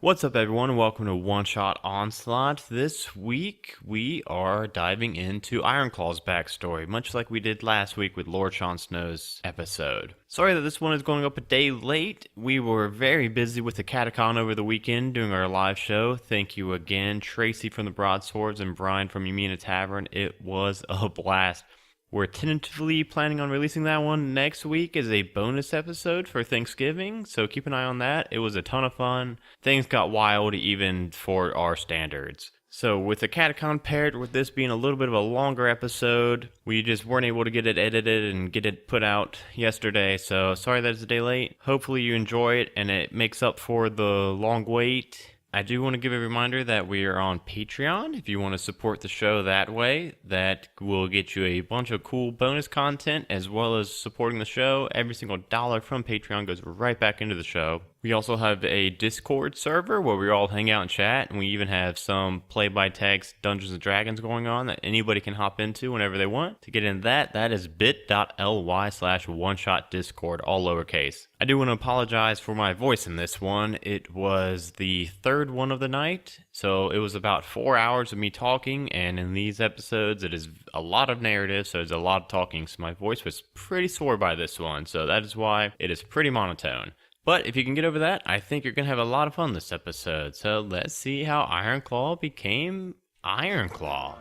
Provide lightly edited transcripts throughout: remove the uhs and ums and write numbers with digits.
What's up, everyone, and welcome to One Shot Onslaught. This week, we are diving into Ironclaw's backstory, much like we did last week with Lord Shaun Snow's episode. Sorry that this one is going up a day late. We were very busy with the Catacon over the weekend doing our live show. Thank you again, Tracy from the Broadswords and Brian from Yumina Tavern. It was a blast. We're tentatively planning on releasing that one next week as a bonus episode for Thanksgiving, so keep an eye on that. It was a ton of fun. Things got wild even for our standards. So with the Catacon paired with this being a little bit of a longer episode, we just weren't able to get it edited and get it put out yesterday, so sorry that it's a day late. Hopefully you enjoy it and it makes up for the long wait. I do want to give a reminder that we are on Patreon. If you want to support the show that way, that will get you a bunch of cool bonus content as well as supporting the show. Every single dollar from Patreon goes right back into the show. We also have a Discord server where we all hang out and chat, and we even have some play-by-text Dungeons & Dragons going on that anybody can hop into whenever they want. To get in that is bit.ly/oneshotdiscord, all lowercase. I do want to apologize for my voice in this one. It was the third one of the night, so it was about 4 hours of me talking, and in these episodes it is a lot of narrative, so there's a lot of talking, so my voice was pretty sore by this one, so that is why it is pretty monotone. But if you can get over that, I think you're going to have a lot of fun this episode. So let's see how Ironclaw became Ironclaw.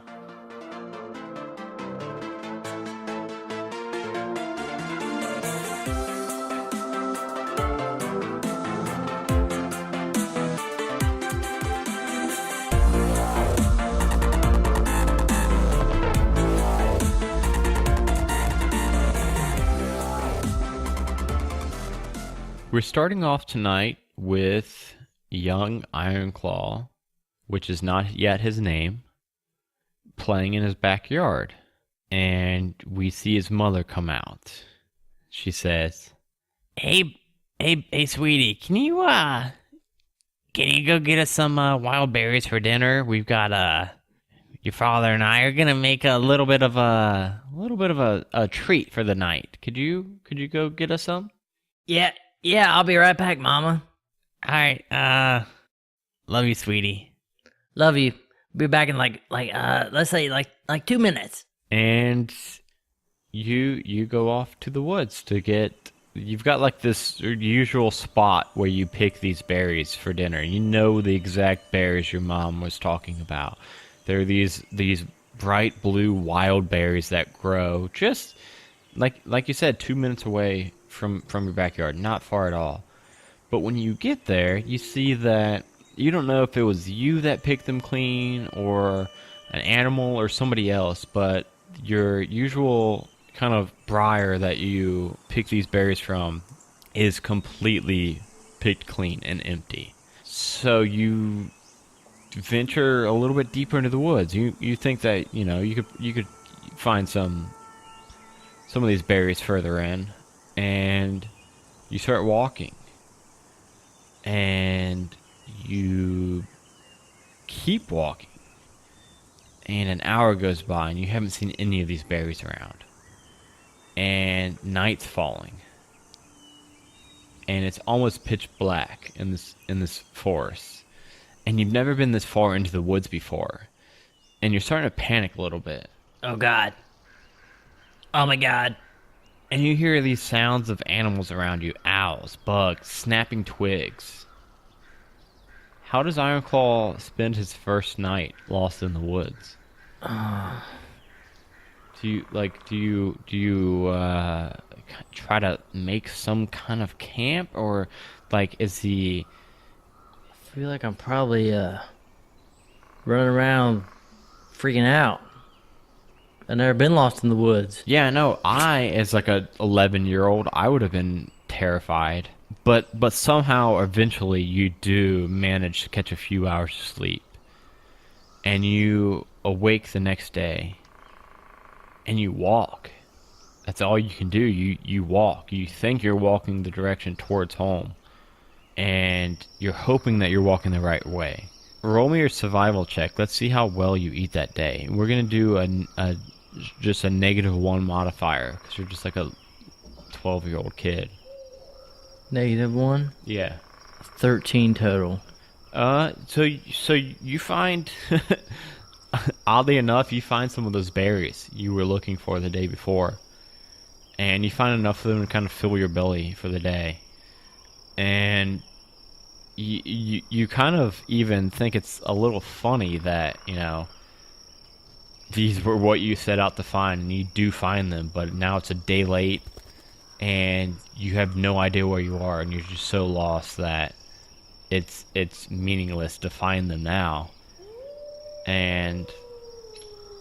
We're starting off tonight with young Ironclaw, which is not yet his name, playing in his backyard. And we see his mother come out. She says, Hey, sweetie, can you go get us some wild berries for dinner? We've got your father and I are gonna make a little bit of a treat for the night. Could you go get us some? Yeah, I'll be right back, Mama. Alright, love you, sweetie. Love you. Be back in let's say 2 minutes. And you go off to the woods to get, you've got like this usual spot where you pick these berries for dinner. You know the exact berries your mom was talking about. There are these bright blue wild berries that grow just like you said, 2 minutes away from your backyard, not far at all. But when you get there, you see that you don't know if it was you that picked them clean or an animal or somebody else, but your usual kind of briar that you pick these berries from is completely picked clean and empty. So you venture a little bit deeper into the woods. You think that, you could find some of these berries further in. And you start walking, and you keep walking, and an hour goes by, and you haven't seen any of these berries around, and night's falling, and it's almost pitch black in this forest, and you've never been this far into the woods before, and you're starting to panic a little bit. Oh God. Oh my God. And you hear these sounds of animals around you, owls, bugs, snapping twigs. How does Ironclaw spend his first night lost in the woods? Do you try to make some kind of camp, or is he? I feel like I'm probably running around freaking out. I've never been lost in the woods. Yeah, no, as a 11-year-old, I would have been terrified. But somehow, eventually, you do manage to catch a few hours of sleep. And you awake the next day. And you walk. That's all you can do. You walk. You think you're walking the direction towards home. And you're hoping that you're walking the right way. Roll me your survival check. Let's see how well you eat that day. We're going to do just a -1 modifier because you're just like a 12-year-old kid. -1? Yeah. 13 total. So you find, oddly enough, you find some of those berries you were looking for the day before, and you find enough of them to kind of fill your belly for the day, and you kind of even think it's a little funny that these were what you set out to find, and you do find them, but now it's a day late, and you have no idea where you are, and you're just so lost that it's meaningless to find them now. And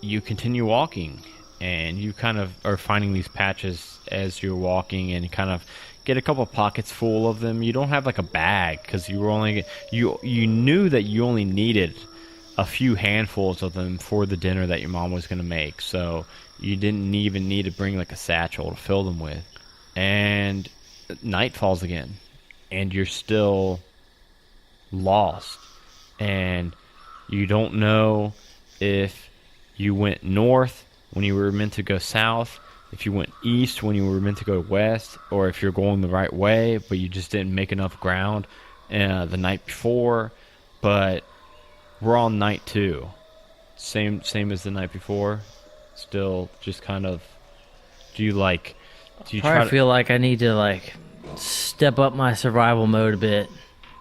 you continue walking, and you kind of are finding these patches as you're walking, and kind of get a couple pockets full of them. You don't have like a bag because you knew that you only needed a few handfuls of them for the dinner that your mom was going to make, so you didn't even need to bring like a satchel to fill them with. And night falls again, and you're still lost, and you don't know if you went north when you were meant to go south, if you went east when you were meant to go west, or if you're going the right way but you just didn't make enough ground the night before. But we're on night 2, same as the night before, still just kind of, do you try to Feel like I need to step up my survival mode a bit,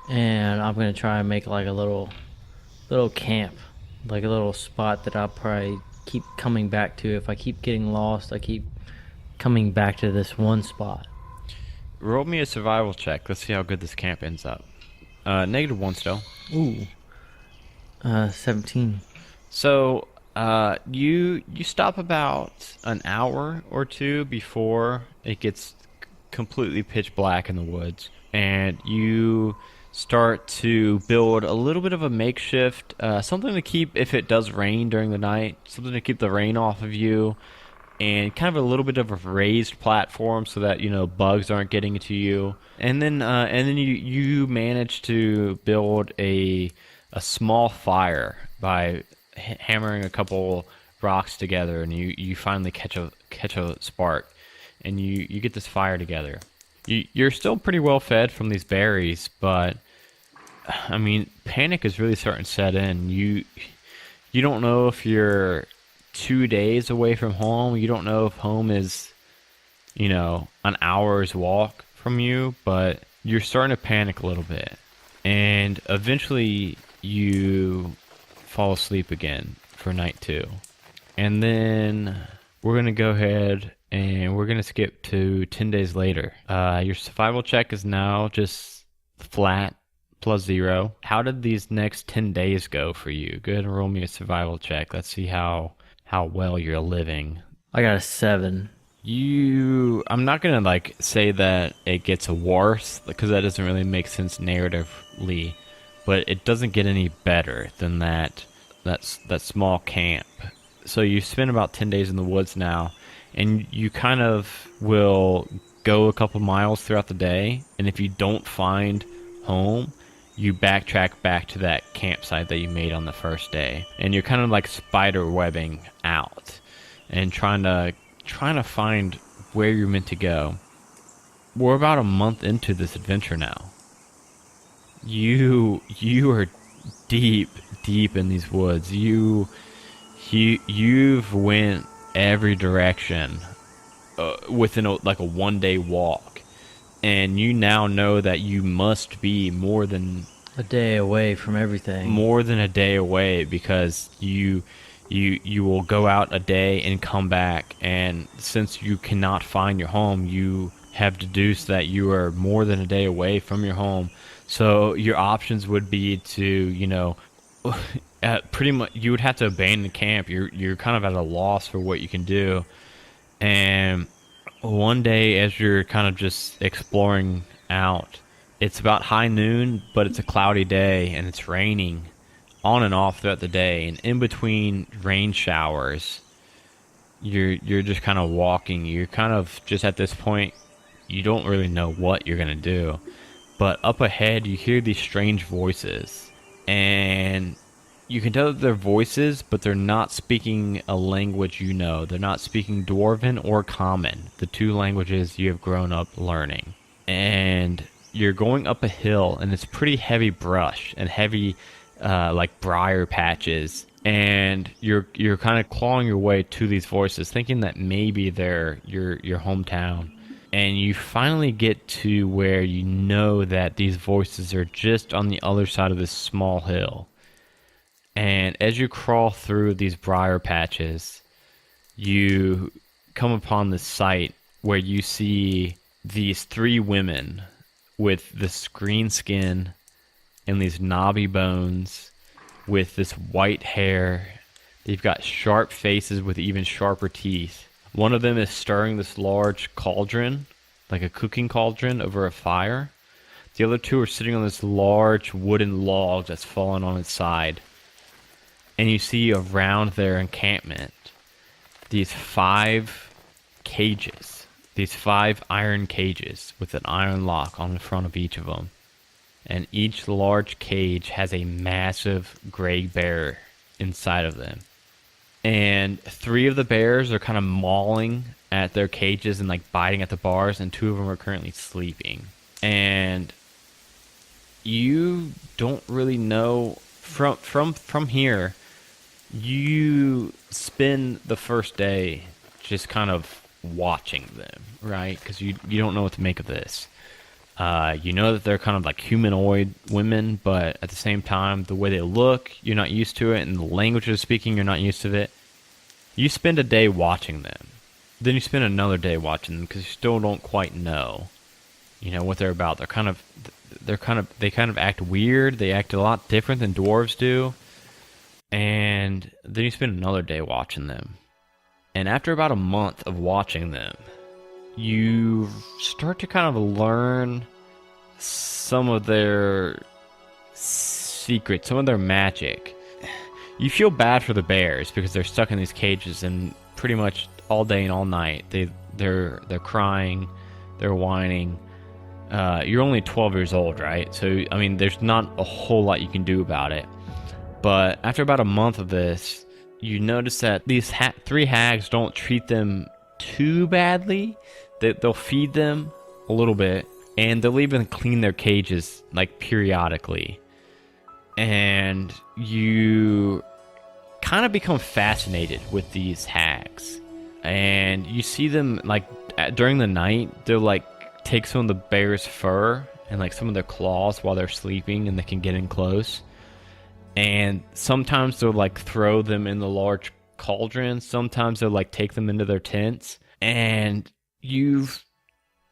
and I'm gonna try and make like a little camp, like a little spot that I'll probably keep coming back to. If I keep getting lost, I keep coming back to this one spot. roll me a survival check? Let's see how good this camp ends up. -1 still. Ooh. 17. So you stop about an hour or two before it gets completely pitch black in the woods, and you start to build a little bit of a makeshift, something to keep if it does rain during the night, something to keep the rain off of you, and kind of a little bit of a raised platform so that bugs aren't getting to you. And then you manage to build a small fire by hammering a couple rocks together, and you finally catch a spark, and you get this fire together. You're still pretty well fed from these berries, but I mean, panic is really starting to set in. You don't know if you're 2 days away from home. You don't know if home is an hour's walk from you, but you're starting to panic a little bit, and eventually you fall asleep again for night 2. And then we're going to go ahead and we're going to skip to 10 days later. Your survival check is now just flat +0. How did these next 10 days go for you? Go ahead and roll me a survival check. Let's see how well you're living. I got a 7. I'm not going to say that it gets worse, because that doesn't really make sense narratively, but it doesn't get any better than that small camp. So you spend about 10 days in the woods now, and you kind of will go a couple miles throughout the day, and if you don't find home, you backtrack back to that campsite that you made on the first day, and you're kind of spider webbing out and trying to find where you're meant to go. We're about a month into this adventure now. You are deep in these woods. You've went every direction within a 1-day walk, and you now know that you must be more than a day away from everything. More than a day away, because you will go out a day and come back, and since you cannot find your home, you have deduced that you are more than a day away from your home. So your options would be to, pretty much you would have to abandon camp. You're kind of at a loss for what you can do. And one day, as you're kind of just exploring out, it's about high noon, but it's a cloudy day and it's raining on and off throughout the day. And in between rain showers, you're just kind of walking. You're kind of just at this point, you don't really know what you're gonna do. But up ahead, you hear these strange voices, and you can tell that they're voices, but they're not speaking a language you know. They're not speaking Dwarven or Common, the two languages you have grown up learning. And you're going up a hill, and it's pretty heavy brush and heavy, like briar patches, and you're kind of clawing your way to these voices, thinking that maybe they're your hometown. And you finally get to where you know that these voices are just on the other side of this small hill. And as you crawl through these briar patches, you come upon this site where you see these three women with this green skin and these knobby bones with this white hair. They've got sharp faces with even sharper teeth. One of them is stirring this large cauldron, like a cooking cauldron, over a fire. The other two are sitting on this large wooden log that's fallen on its side. And you see around their encampment these 5 cages, these 5 iron cages with an iron lock on the front of each of them. And each large cage has a massive gray bear inside of them. And 3 of the bears are kind of mauling at their cages and like biting at the bars, and 2 of them are currently sleeping. And you don't really know from here. You spend the first day just kind of watching them, right? Because you don't know what to make of this. You know that they're kind of like humanoid women, but at the same time, the way they look, you're not used to it, and the language they're speaking, you're not used to it. You spend a day watching them. Then you spend another day watching them because you still don't quite know, what they're about. They kind of act weird. They act a lot different than dwarves do. And then you spend another day watching them. And after about a month of watching them, you start to kind of learn some of their secrets, some of their magic. You feel bad for the bears because they're stuck in these cages and pretty much all day and all night they're crying, they're whining. You're only 12 years old, right? So I mean, there's not a whole lot you can do about it. But after about a month of this, you notice that these 3 hags don't treat them too badly. They'll feed them a little bit, and they'll even clean their cages like periodically. And you kind of become fascinated with these hags. And you see them like during the night, they'll like take some of the bear's fur and like some of their claws while they're sleeping, and they can get in close. And sometimes they'll like throw them in the large cauldron. Sometimes they'll like take them into their tents. And you've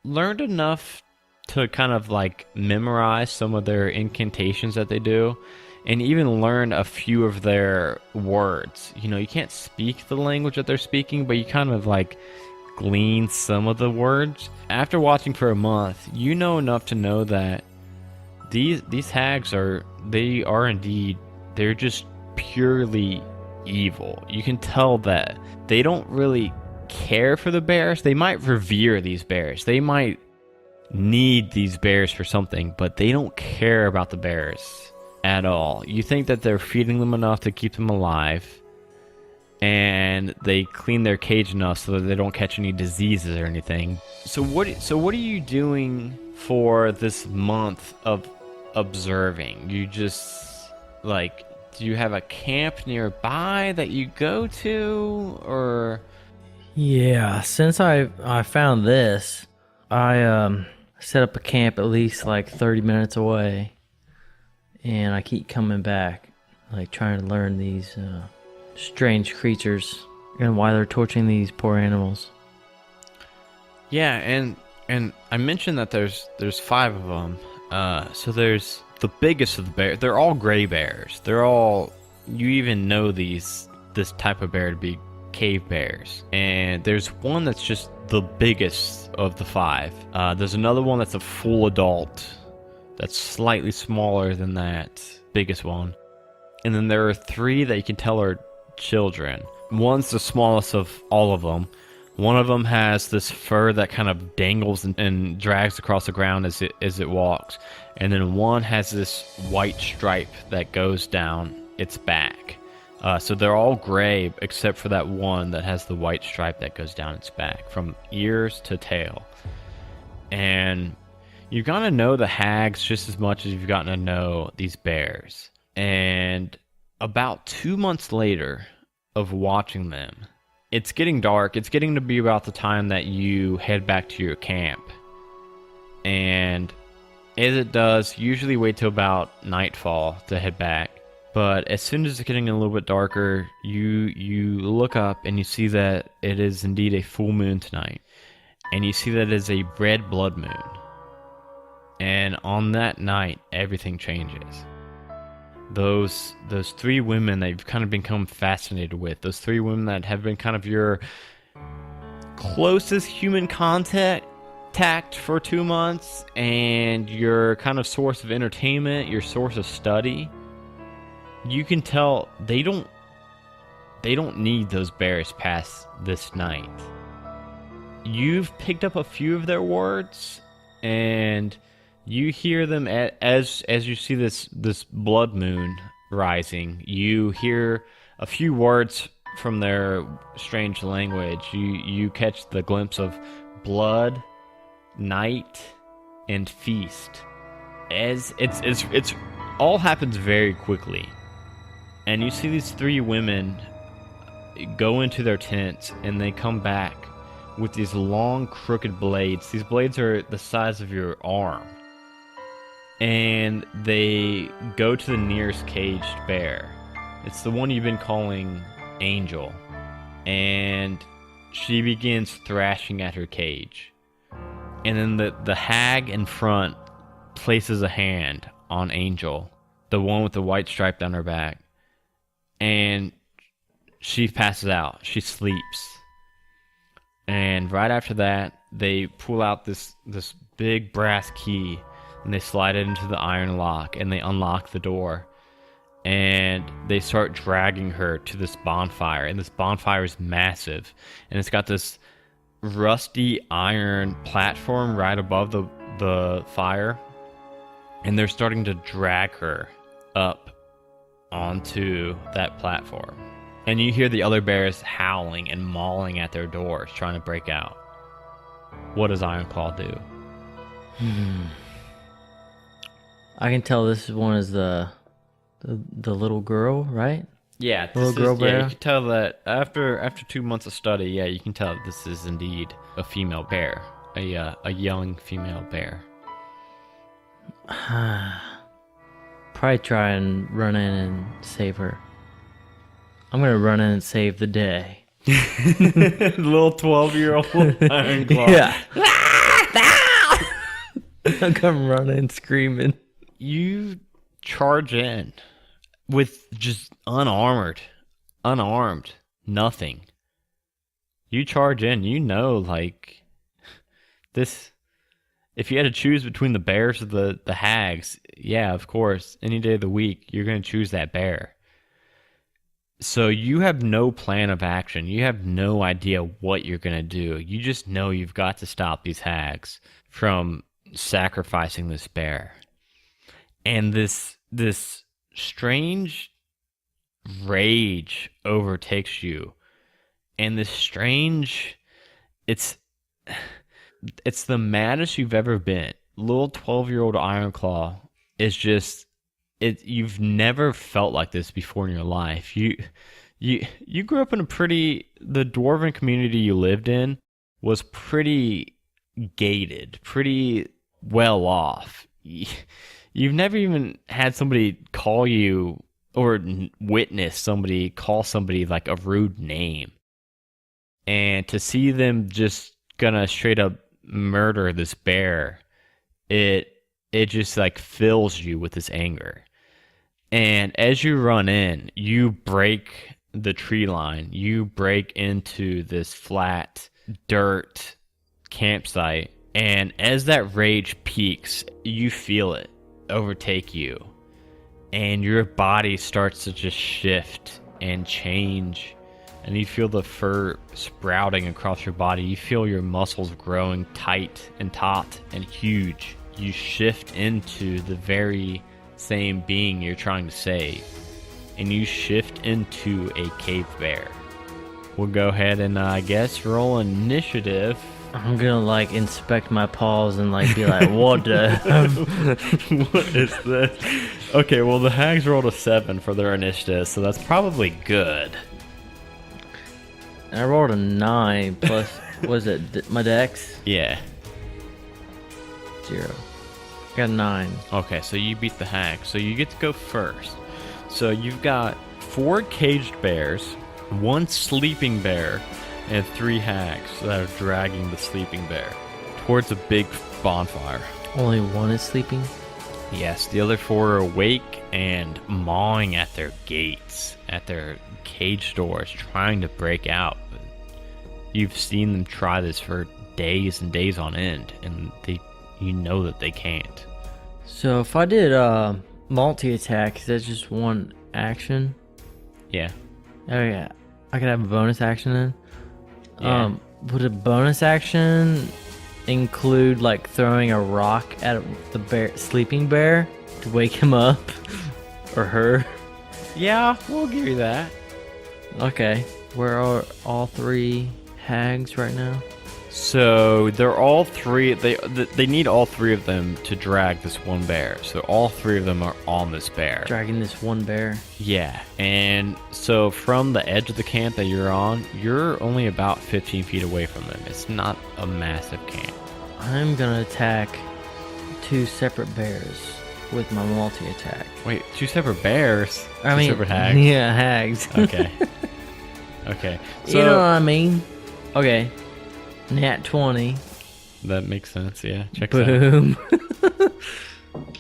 learned enough to kind of like memorize some of their incantations that they do, and even learn a few of their words. You can't speak the language that they're speaking, but you kind of like glean some of the words. After watching for a month, you know enough to know that these hags are indeed, they're just purely evil. You can tell that they don't really care for the bears. They might revere these bears. They might need these bears for something, but they don't care about the bears at all. You think that they're feeding them enough to keep them alive, and they clean their cage enough so that they don't catch any diseases or anything. So what are you doing for this month of observing? You just like, do you have a camp nearby that you go to, or? Yeah, since I found this, I set up a camp at least like 30 minutes away, and I keep coming back, like trying to learn these strange creatures and why they're torturing these poor animals. Yeah, and I mentioned that there's 5 of them. So there's the biggest of the bears. They're all gray bears. You even know this type of bear to be cave bears. And there's one that's just the biggest of the 5. There's another one that's a full adult that's slightly smaller than that biggest one. And then there are 3 that you can tell are children. One's the smallest of all of them. One of them has this fur that kind of dangles and drags across the ground as it walks. And then one has this white stripe that goes down its back. So they're all gray except for that one that has the white stripe that goes down its back from ears to tail. And You've gotten to know the hags just as much as you've gotten to know these bears. And about 2 months later of watching them, it's getting dark. It's getting to be about the time that you head back to your camp. And as it does, you usually wait till about nightfall to head back. But as soon as it's getting a little bit darker, you look up and you see that it is indeed a full moon tonight. And you see that it is a red blood moon. And on that night, everything changes. Those three women that you've kind of become fascinated with, those three women that have been kind of your closest human contact for 2 months, and your kind of source of entertainment, your source of study, you can tell they don't need those bears past this night. You've picked up a few of their words, and you hear them as you see this blood moon rising. You hear a few words from their strange language. You catch the glimpse of blood, night, and feast. As it's all happens very quickly. And you see these three women go into their tents, and they come back with these long, crooked blades. These blades are the size of your arm. And they go to the nearest caged bear. It's the one you've been calling Angel. And she begins thrashing at her cage. And then the hag in front places a hand on Angel, the one with the white stripe down her back. And she passes out. She sleeps. And right after that, they pull out this big brass key, and they slide it into the iron lock, and they unlock the door. And they start dragging her to this bonfire. And this bonfire is massive. And it's got this rusty iron platform right above the fire. And they're starting to drag her up onto that platform. And you hear the other bears howling and mauling at their doors, trying to break out. What does Ironclaw do? I can tell this one is the little girl, right? Yeah, little girl bear. Yeah, you can tell that after 2 months of study. Yeah, you can tell that this is indeed a female bear, a young female bear. Probably try and run in and save her. I'm gonna run in and save the day. Little 12-year-old Ironclaw. Yeah. I'll come running, screaming. You charge in with just unarmed, nothing. You charge in, like this. If you had to choose between the bears or the hags, yeah, of course, any day of the week, you're going to choose that bear. So you have no plan of action. You have no idea what you're going to do. You just know you've got to stop these hags from sacrificing this bear. And this strange rage overtakes you. And this strange, it's the maddest you've ever been. Little 12-year-old Ironclaw is just, you've never felt like this before in your life. You grew up in the dwarven community you lived in was pretty gated, pretty well off. You've never even had somebody call you or witness somebody call somebody like a rude name. And to see them just gonna straight up murder this bear, it just like fills you with this anger. And as you run in, you break the tree line. You break into this flat dirt campsite. And as that rage peaks, you feel it overtake you. And your body starts to just shift and change. And you feel the fur sprouting across your body. You feel your muscles growing tight and taut and huge. You shift into the very same being you're trying to save. And you shift into a cave bear. We'll go ahead and I guess roll initiative I'm gonna like inspect my paws and like be like, what the? What is this? Okay, well the hags rolled a 7 for their initiative, so that's probably good. I rolled a 9 plus, was it my dex? Yeah. 0. Got a 9. Okay, so you beat the hag, so you get to go first. So you've got 4 caged bears, 1 sleeping bear, and 3 hags that are dragging the sleeping bear towards a big bonfire. Only one is sleeping? Yes, the other 4 are awake and mawing at their gates, at their cage doors, trying to break out. But you've seen them try this for days and days on end, and you know that they can't. So if I did multi-attack, is that just one action? Yeah. Oh yeah. I could have a bonus action then? Yeah. Would a bonus action include like throwing a rock at the sleeping bear to wake him up? Or her? Yeah, we'll give you that. Okay. Where are all 3 hags right now? So they're all 3. They need all 3 of them to drag this one bear. So all 3 of them are on this bear. Dragging this one bear. Yeah, and so from the edge of the camp that you're on, you're only about 15 feet away from them. It's not a massive camp. I'm gonna attack 2 separate bears with my multi-attack. Wait, 2 separate bears? I 2 mean, separate hags? Yeah, hags. Okay. Okay. So You know what I mean? Okay. Nat 20. that makes sense, yeah. Check that. Boom.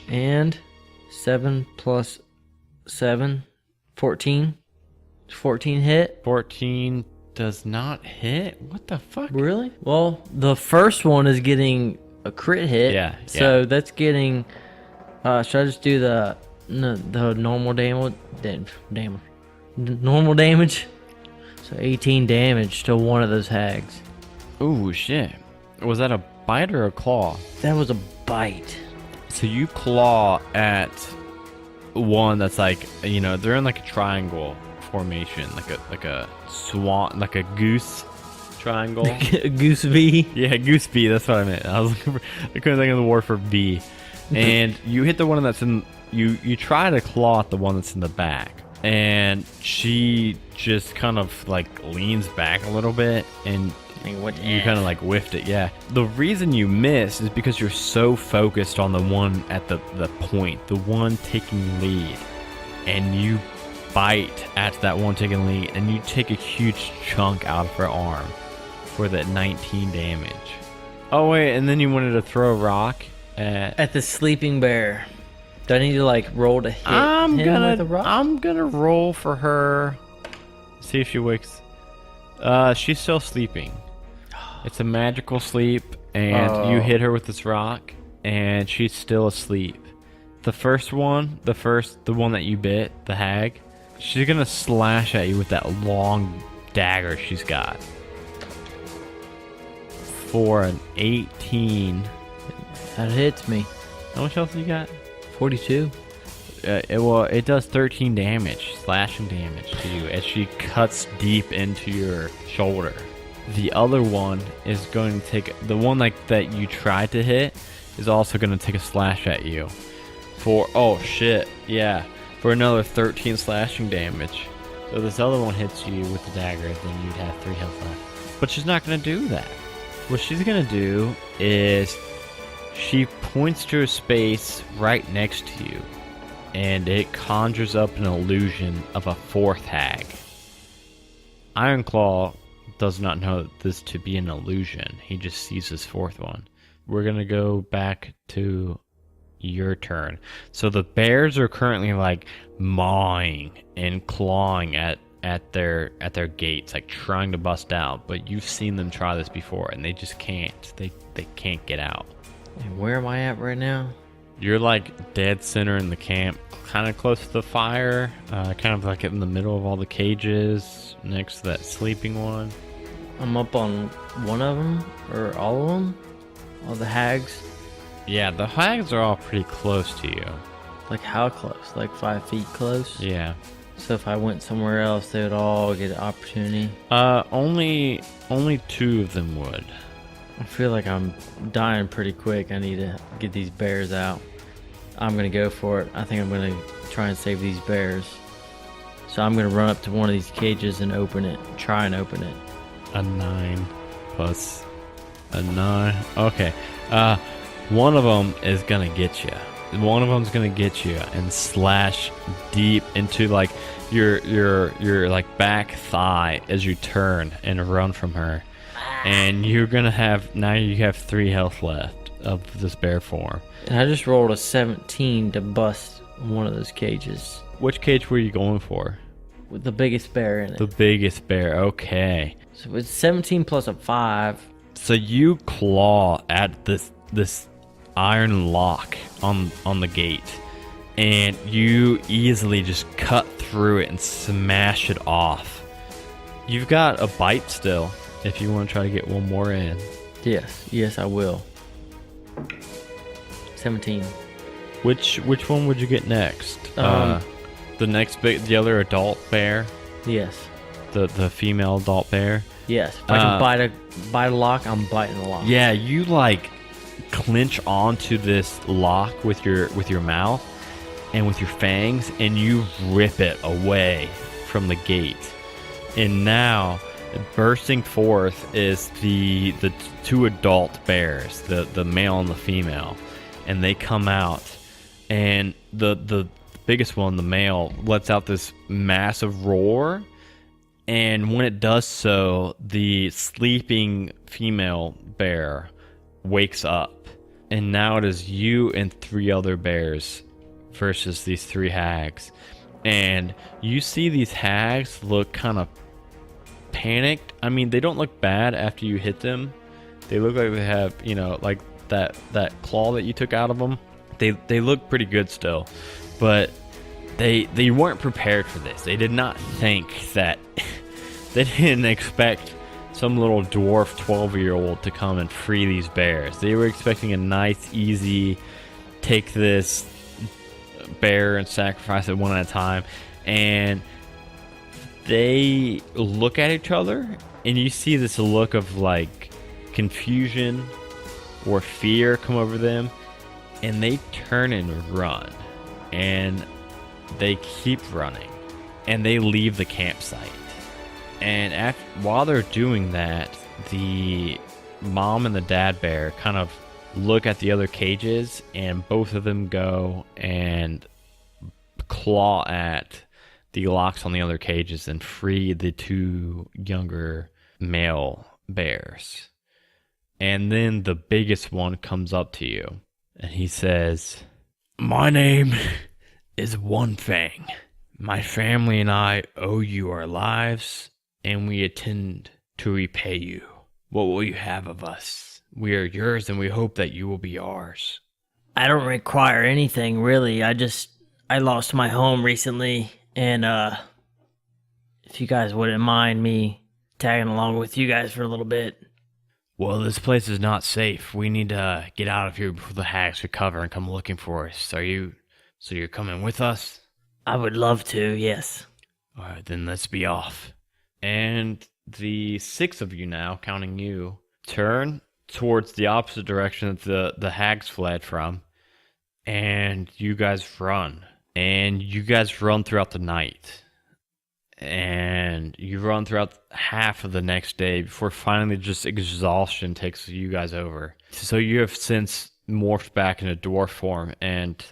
And 7 plus 7. 14. 14 hit. 14 does not hit? What the fuck? Really? Well, the first one is getting a crit hit. Yeah, So that's getting. Should I just do the normal damage? Normal damage. So 18 damage to one of those hags. Ooh, shit. Was that a bite or a claw? That was a bite. So you claw at one that's like, you know, they're in like a triangle formation, like a swan, like a goose triangle. Goose V. Yeah, goose bee. That's what I meant. I couldn't think of the word for bee. And you hit the one that's in. You try to claw at the one that's in the back, and she just kind of like leans back a little bit, and you kind of like whiffed it. Yeah. The reason you miss is because you're so focused on the one at the point, the one taking lead, and you bite at that one taking lead, and you take a huge chunk out of her arm for that 19 damage. Oh wait, and then you wanted to throw a rock at the sleeping bear. Do I need to like roll to hit him with a rock? I'm gonna roll for her. See if she wakes. She's still sleeping. It's a magical sleep, and you hit her with this rock, and she's still asleep. The first one, the one that you bit, the hag, she's gonna slash at you with that long dagger she's got. For an 18. That hits me. How much else you got? 42. It does 13 damage, slashing damage to you as she cuts deep into your shoulder. The other one is going to take, the one like that you tried to hit is also going to take a slash at you for, oh shit, yeah, for another 13 slashing damage. So this other one hits you with the dagger, then you'd have 3 health left. But she's not going to do that. What she's going to do is she points to a space right next to you, and it conjures up an illusion of a 4th hag. Ironclaw does not know this to be an illusion. He just sees this 4th one. We're going to go back to your turn. So the bears are currently like mawing and clawing at their gates, like trying to bust out, but you've seen them try this before and they just can't. They can't get out. And where am I at right now? You're like dead center in the camp, kind of close to the fire, kind of like in the middle of all the cages, next to that sleeping one. I'm up on one of them, or all of them? All the hags? Yeah, the hags are all pretty close to you. Like how close? Like 5 feet close? Yeah. So if I went somewhere else, they would all get an opportunity? Only 2 of them would. I feel like I'm dying pretty quick. I need to get these bears out. I'm gonna go for it. I think I'm gonna try and save these bears. So I'm gonna run up to one of these cages and open it. Try and open it. A 9 plus a 9. Okay. One of them is gonna get you. One of them's gonna get you and slash deep into like your like back thigh as you turn and run from her. And you're gonna have 3 health left of this bear form. And I just rolled a 17 to bust one of those cages Which cage were you going for? with the biggest bear in it. The biggest bear. Okay. So it's 17 plus a 5. So you claw at this iron lock on the gate, and you easily just cut through it and smash it off. You've got a bite still if you want to try to get one more in. Yes, I will. 17. Which one would you get next? The next the other adult bear, Yes. the female adult bear. Yes. If I can bite a lock, I'm biting the lock. Yeah, you like clinch onto this lock with your mouth and with your fangs, and you rip it away from the gate. And now, bursting forth is the 2 adult bears, the male and the female, and they come out, and the biggest one, the male, lets out this massive roar. And when it does so, the sleeping female bear wakes up. And now it is you and 3 other bears versus these 3 hags. And you see these hags look kind of panicked. I mean, they don't look bad after you hit them. They look like they have, like that claw that you took out of them. They look pretty good still. But they weren't prepared for this. They did not think that... They didn't expect some little dwarf 12-year-old to come and free these bears. They were expecting a nice, easy, take this bear and sacrifice it one at a time. And they look at each other, and you see this look of like confusion or fear come over them, and they turn and run. And they keep running, and they leave the campsite. And while they're doing that, the mom and the dad bear kind of look at the other cages, and both of them go and claw at the locks on the other cages and free the 2 younger male bears. And then the biggest one comes up to you, and he says, "My name is One Fang. My family and I owe you our lives, and we intend to repay you. What will you have of us? We are yours, and we hope that you will be ours." I don't require anything, really. I lost my home recently, and if you guys wouldn't mind me tagging along with you guys for a little bit. Well, this place is not safe. We need to get out of here before the hags recover and come looking for us. So you're coming with us? I would love to, yes. All right, then let's be off. And the 6 of you now, counting you, turn towards the opposite direction that the hags fled from, and you guys run. And you guys run throughout the night. And you run throughout half of the next day before finally just exhaustion takes you guys over. So you have since morphed back into dwarf form, and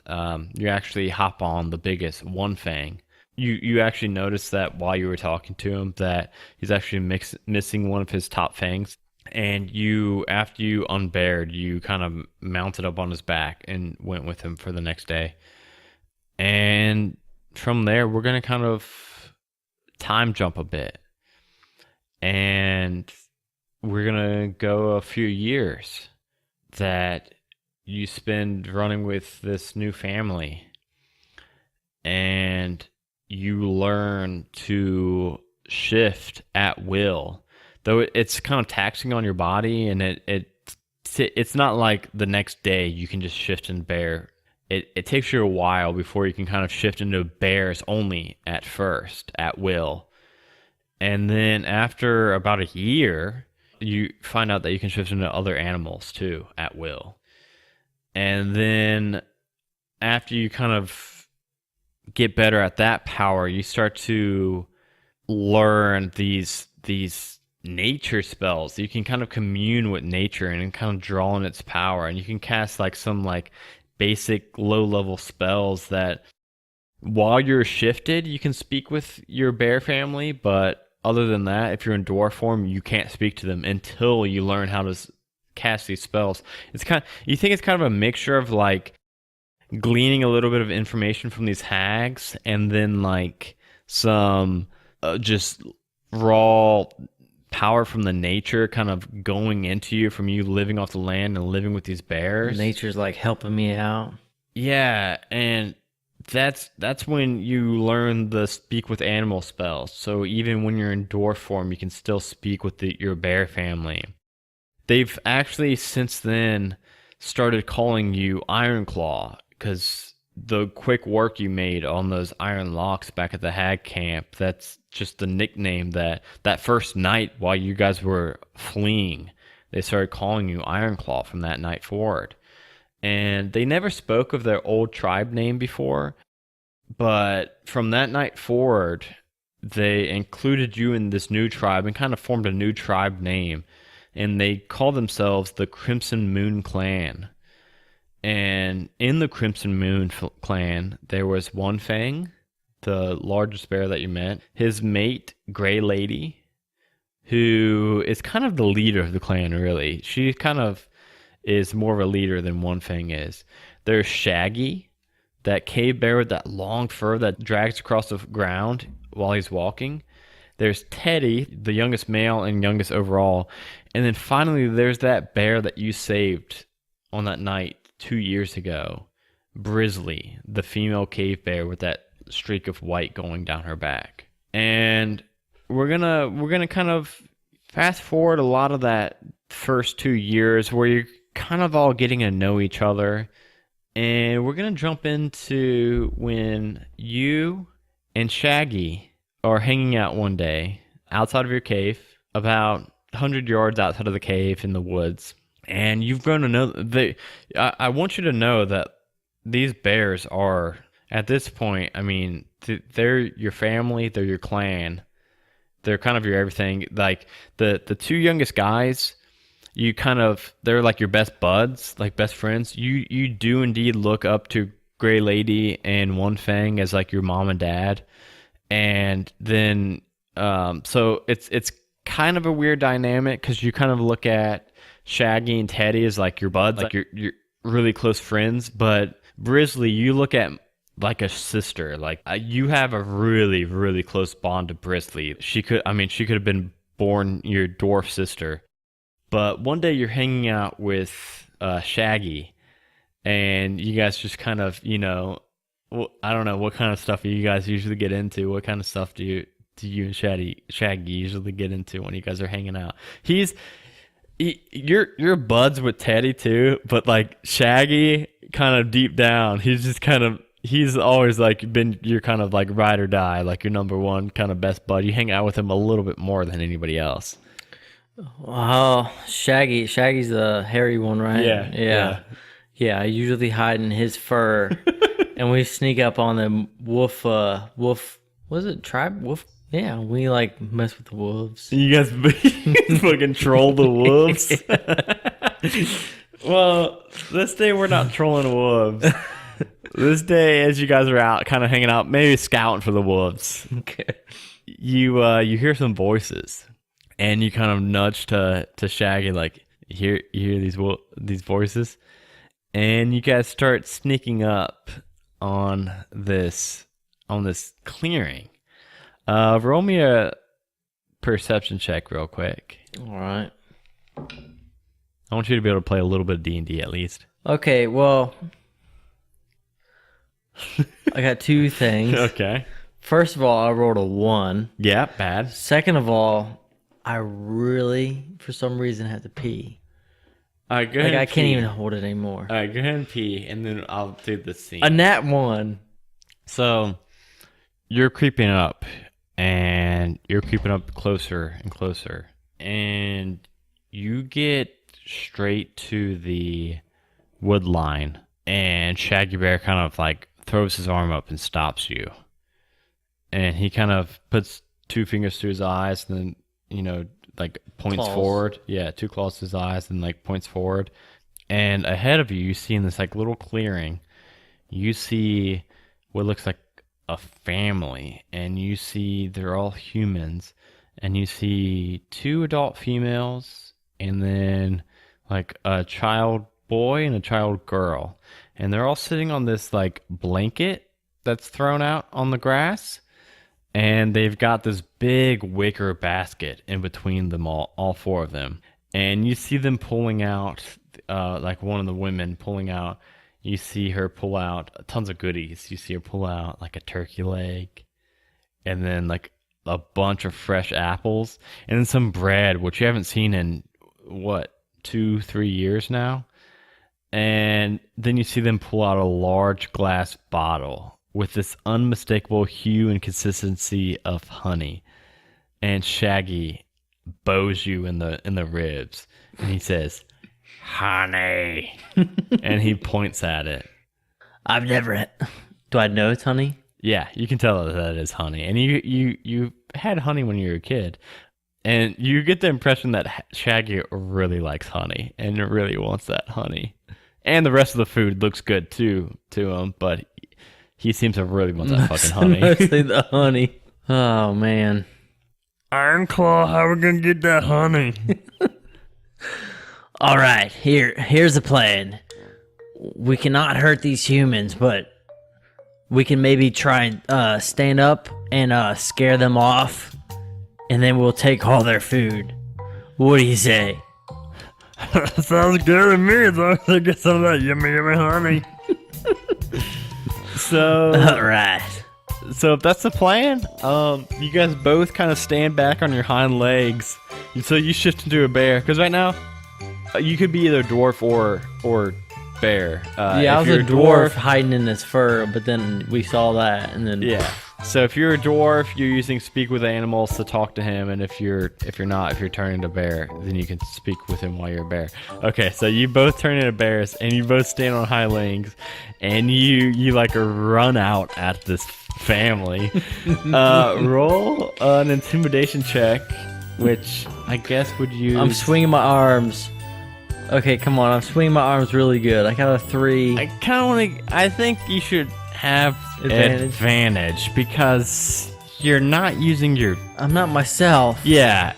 you actually hop on the biggest One Fang. You actually noticed that while you were talking to him that he's actually missing one of his top fangs. And after you unbared, you kind of mounted up on his back and went with him for the next day. And from there, we're going to kind of time jump a bit. And we're going to go a few years that you spend running with this new family. And you learn to shift at will. Though it's kind of taxing on your body, and it's not like the next day you can just shift into bear. It takes you a while before you can kind of shift into bears only at first, at will. And then after about a year, you find out that you can shift into other animals too at will. And then after you kind of get better at that power, you start to learn these nature spells. You can kind of commune with nature and kind of draw on its power, and you can cast like some like basic low level spells that while you're shifted you can speak with your bear family, but other than that, if you're in dwarf form, you can't speak to them until you learn how to cast these spells. It's kind of, you think it's kind of a mixture of like gleaning a little bit of information from these hags and then like some just raw power from the nature kind of going into you from you living off the land and living with these bears. Nature's like helping me out. Yeah, and that's when you learn the speak with animal spells. So even when you're in dwarf form, you can still speak with your bear family. They've actually since then started calling you Ironclaw because the quick work you made on those iron locks back at the hag camp, that's just the nickname that first night while you guys were fleeing, they started calling you Ironclaw from that night forward. And they never spoke of their old tribe name before, but from that night forward, they included you in this new tribe and kind of formed a new tribe name. And they call themselves the Crimson Moon Clan. And in the Crimson Moon Clan, there was One Fang, the largest bear that you met, his mate, Gray Lady, who is kind of the leader of the clan, really. She kind of is more of a leader than One Fang is. There's Shaggy, that cave bear with that long fur that drags across the ground while he's walking. There's Teddy, the youngest male and youngest overall. And then finally, there's that bear that you saved on that night 2 years ago. Brizzly, the female cave bear with that streak of white going down her back. And we're gonna kind of fast forward a lot of that first 2 years where you're kind of all getting to know each other. And we're going to jump into when you and Shaggy are hanging out one day outside of your cave, about 100 yards outside of the cave in the woods. And you've grown to know, I want you to know that these bears are, at this point, I mean, they're your family, they're your clan, they're kind of your everything. Like the two youngest guys, they're like your best buds, like best friends. You do indeed look up to Gray Lady and One Fang as like your mom and dad. And then, so it's kind of a weird dynamic because you kind of look at Shaggy and Teddy as like your buds, like you're really close friends. But Brizzly, you look at like a sister. Like you have a really, really close bond to Brizzly. She could have been born your dwarf sister. But one day you're hanging out with Shaggy, and you guys just kind of, I don't know, what kind of stuff do you guys usually get into? What kind of stuff do you and Shaggy usually get into when you guys are hanging out? You're buds with Teddy too, but like Shaggy, kind of deep down, he's always like been your kind of like ride or die, like your number one kind of best bud. You hang out with him a little bit more than anybody else. Oh, Shaggy's the hairy one, right? Yeah. I usually hide in his fur, and we sneak up on the wolf. Was it tribe wolf? Yeah, we like mess with the wolves. You guys fucking troll the wolves. Well, this day we're not trolling wolves. This day, as you guys are out, kind of hanging out, maybe scouting for the wolves. Okay. You hear some voices. And you kind of nudge to Shaggy, like, you hear these voices, and you guys start sneaking up on this clearing. Roll me a perception check real quick. All right. I want you to be able to play a little bit of D&D at least. Okay, well, I got two things. Okay. First of all, I rolled a 1. Yeah, bad. Second of all, I really, for some reason, had to pee. All right, go ahead. I can't even hold it anymore. All right, go ahead and pee, and then I'll do the scene. A nat 1. So you're creeping up, and you're creeping up closer and closer, and you get straight to the wood line, and Shaggy Bear kind of like throws his arm up and stops you. And he kind of puts 2 fingers to his eyes and then, like points Claws. forward. Yeah, 2 claws to his eyes and like points forward. And ahead of you, you see in this like little clearing, you see what looks like a family. And you see they're all humans. And you see 2 adult females and then like a child boy and a child girl. And they're all sitting on this like blanket that's thrown out on the grass. And they've got this big wicker basket in between them all 4 of them. And you see them pulling out, like one of the women pulling out, you see her pull out tons of goodies. You see her pull out like a turkey leg and then like a bunch of fresh apples and then some bread, which you haven't seen in, 2-3 years now? And then you see them pull out a large glass bottle with this unmistakable hue and consistency of honey. And Shaggy bows you in the ribs. And he says, honey. And he points at it. I've never... Do I know it's honey? Yeah, you can tell that is honey. And you had honey when you were a kid. And you get the impression that Shaggy really likes honey and really wants that honey. And the rest of the food looks good too to him, but he seems to really want that fucking honey. Mostly the honey. Oh, man. Ironclaw, how are we going to get that honey? All right, here's the plan. We cannot hurt these humans, but we can maybe try and stand up and scare them off, and then we'll take all their food. What do you say? Sounds good to me, as long as I get some of that yummy honey. All right. So if that's the plan, you guys both kind of stand back on your hind legs. So you shift into a bear, because right now you could be either dwarf or bear. Yeah, I was a dwarf hiding in his fur, but then we saw that, and then yeah. So if you're a dwarf, you're using speak with animals to talk to him, and if you're turning into bear, then you can speak with him while you're a bear. Okay, so you both turn into bears, and you both stand on hind legs, and you like run out at this family. Roll an intimidation check, which I guess would use. I'm swinging my arms. Okay, come on, I'm swinging my arms really good. I got a 3. I kind of want to. I think you should have advantage because you're not using your. I'm not myself. Yeah,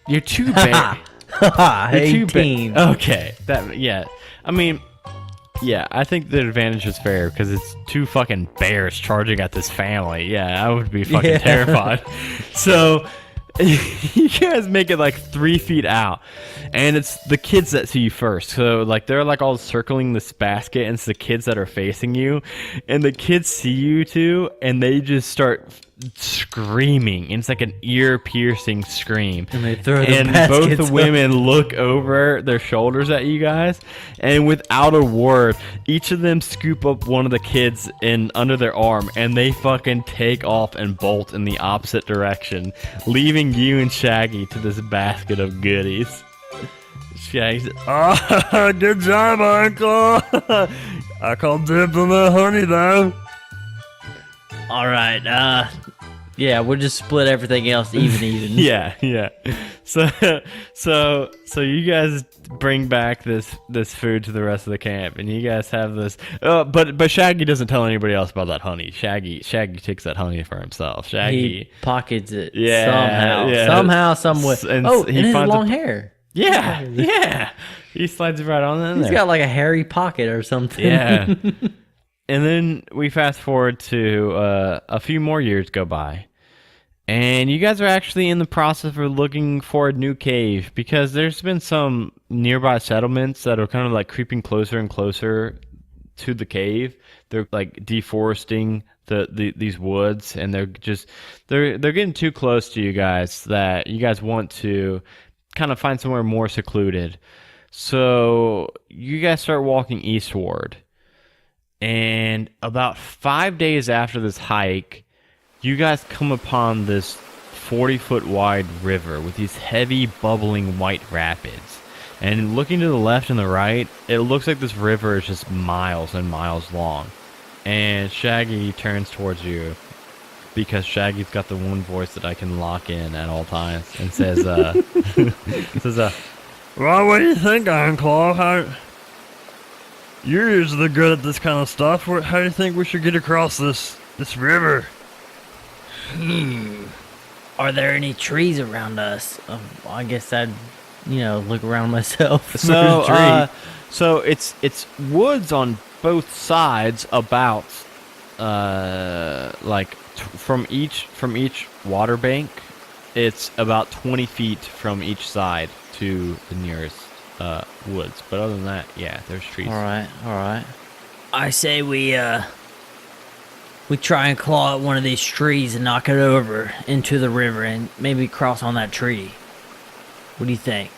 you're too bad. You're 18. Okay, yeah. I mean, yeah. I think the advantage is fair because it's 2 fucking bears charging at this family. Yeah, I would be fucking terrified. So. You guys make it like 3 feet out, and it's the kids that see you first. So like they're like all circling this basket, and it's the kids that are facing you, and the kids see you too, and they just start screaming. And it's like an ear-piercing scream. And they throw the and both the women look over their shoulders at you guys, and without a word, each of them scoop up one of the kids in under their arm, and they fucking take off and bolt in the opposite direction, leaving you and Shaggy to this basket of goodies. Shaggy says, "Oh, good job, Uncle. I called dibs on the honey, though." All right, yeah, we'll just split everything else even. Yeah. So you guys bring back this food to the rest of the camp, and you guys have this. But Shaggy doesn't tell anybody else about that honey. Shaggy takes that honey for himself. Shaggy he pockets it. Yeah, somehow, some way. And he his long hair. Yeah. He slides it right on in there. He's got like a hairy pocket or something. Yeah. And then we fast forward to a few more years go by. And you guys are actually in the process of looking for a new cave because there's been some nearby settlements that are kind of like creeping closer and closer to the cave. They're like deforesting these woods, and they're getting too close to you guys that you guys want to kind of find somewhere more secluded. So you guys start walking eastward. And about 5 days after this hike, you guys come upon this 40-foot wide river with these heavy, bubbling white rapids. And looking to the left and the right, it looks like this river is just miles and miles long. And Shaggy turns towards you, because Shaggy's got the one voice that I can lock in at all times, and says, Well, what do you think, Ironclaw? You're usually good at this kind of stuff. How do you think we should get across this river? Are there any trees around us? I guess I'd, look around myself. so it's woods on both sides, about from each water bank. It's about 20 feet from each side to the nearest woods. But other than that, yeah, there's trees. All right. I say we try and claw at one of these trees and knock it over into the river and maybe cross on that tree. What do you think?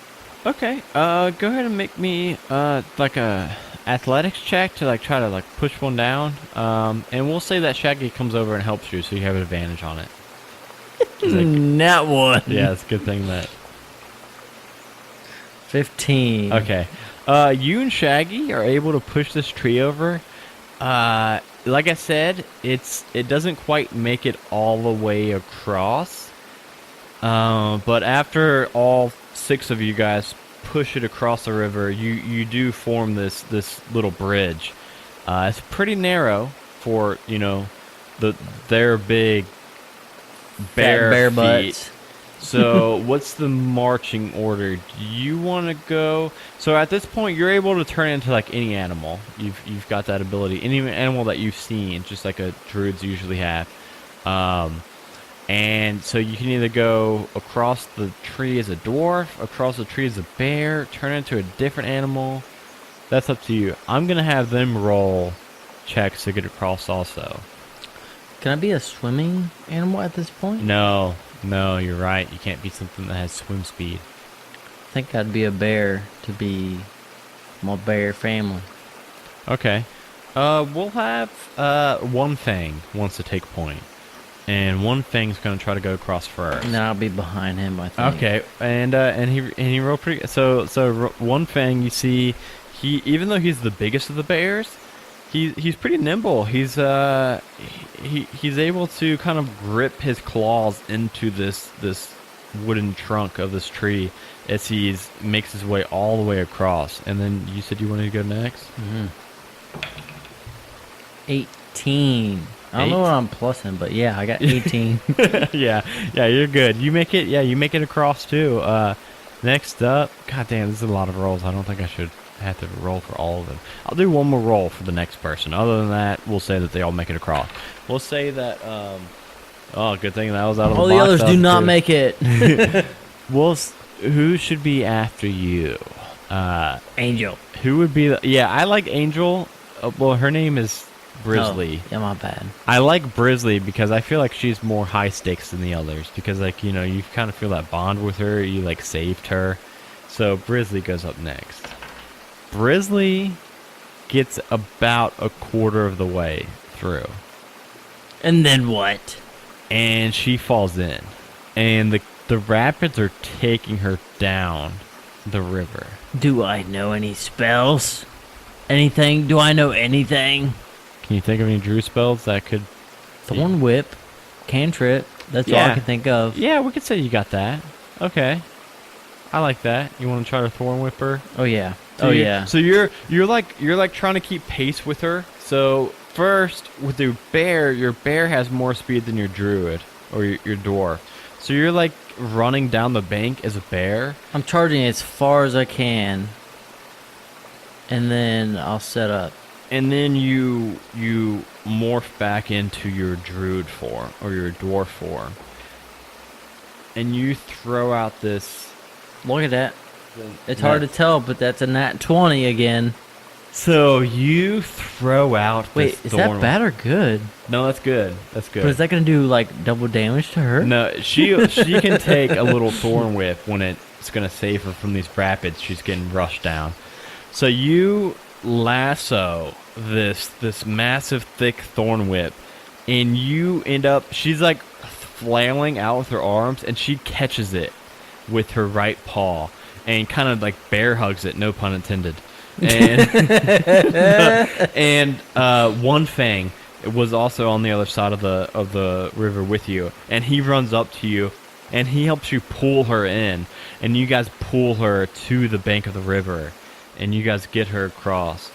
Okay. Go ahead and make me like a athletics check to try to push one down. And we'll say that Shaggy comes over and helps you, so you have an advantage on it. That one. Yeah, it's a good thing that 15. Okay. You and Shaggy are able to push this tree over. Like I said, it doesn't quite make it all the way across. But after all 6 of you guys push it across the river, you do form this little bridge. It's pretty narrow for, their big bare feet. Butts. So what's the marching order? Do you want to go? So at this point, you're able to turn into any animal. You've got that ability. Any animal that you've seen, just like druids usually have. And so you can either go across the tree as a dwarf, across the tree as a bear, turn into a different animal. That's up to you. I'm going to have them roll checks to get across also. Can I be a swimming animal at this point? No, you're right. You can't be something that has swim speed. I think I'd be a bear to be my bear family. Okay. We'll have One Fang wants to take point. And One Fang's going to try to go across first. And then I'll be behind him, I think. Okay. And he rolled pretty. So One Fang, you see, even though he's the biggest of the bears, he's pretty nimble. He's able to kind of grip his claws into this wooden trunk of this tree as he makes his way all the way across. And then you said you wanted to go next? Mm-hmm. 18. I don't know what I'm plussing, but yeah, I got 18. yeah, you're good. You make it across too. Next up, god damn, this is a lot of rolls. I don't think I should have to roll for all of them. I'll do one more roll for the next person. Other than that, we'll say that they all make it across. We'll say that oh, good thing that was out of the box. All the others do not make it. Who should be after you? Angel. Who would be yeah, I like Angel. Well, her name is Brisley. Oh, yeah, my bad. I like Brisley because I feel like she's more high stakes than the others because you kind of feel that bond with her. You saved her. So Brisley goes up next. Brisley gets about a quarter of the way through. And then what? And she falls in. And the rapids are taking her down the river. Do I know any spells? Anything? Do I know anything? Can you think of any Drew spells that could... Thorn Whip, Cantrip, that's all I can think of. Yeah, we could say you got that. Okay. I like that. You want to try to Thorn Whip her? Oh, yeah. So So you're trying to keep pace with her. So first, with your bear has more speed than your druid or your dwarf. So you're running down the bank as a bear. I'm charging as far as I can. And then I'll set up. And then you morph back into your druid form or your dwarf form. And you throw out this... Look at that. It's hard to tell, but that's a nat 20 again. So you throw out Wait, is that bad or good? No, that's good. That's good. But is that going to do double damage to her? No, she can take a little thorn whip when it's going to save her from these rapids. She's getting rushed down. So you lasso this massive thick thorn whip, and you end up. She's flailing out with her arms, and she catches it with her right paw and kind of like bear hugs it, no pun intended. And and One Fang was also on the other side of the river with you, and he runs up to you and he helps you pull her in, and you guys pull her to the bank of the river, and you guys get her across.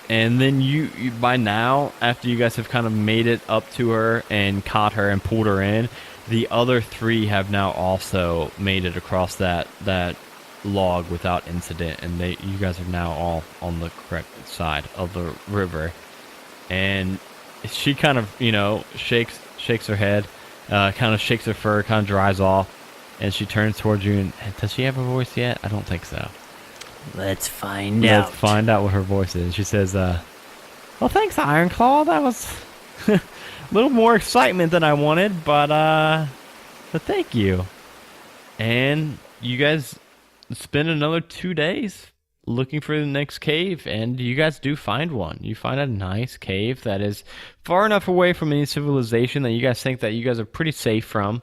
And then you by now, after you guys have kind of made it up to her and caught her and pulled her in, the other three have now also made it across that log without incident, and you guys are now all on the correct side of the river. And she kind of, shakes her head, kind of shakes her fur, kind of dries off, and she turns towards you. And does she have a voice yet? I don't think so. Let's find out. Let's find out what her voice is. She says, well, thanks, Ironclaw. That was a little more excitement than I wanted, but thank you. And you guys spend another 2 days looking for the next cave, and you guys do find one. You find a nice cave that is far enough away from any civilization that you guys think that you guys are pretty safe from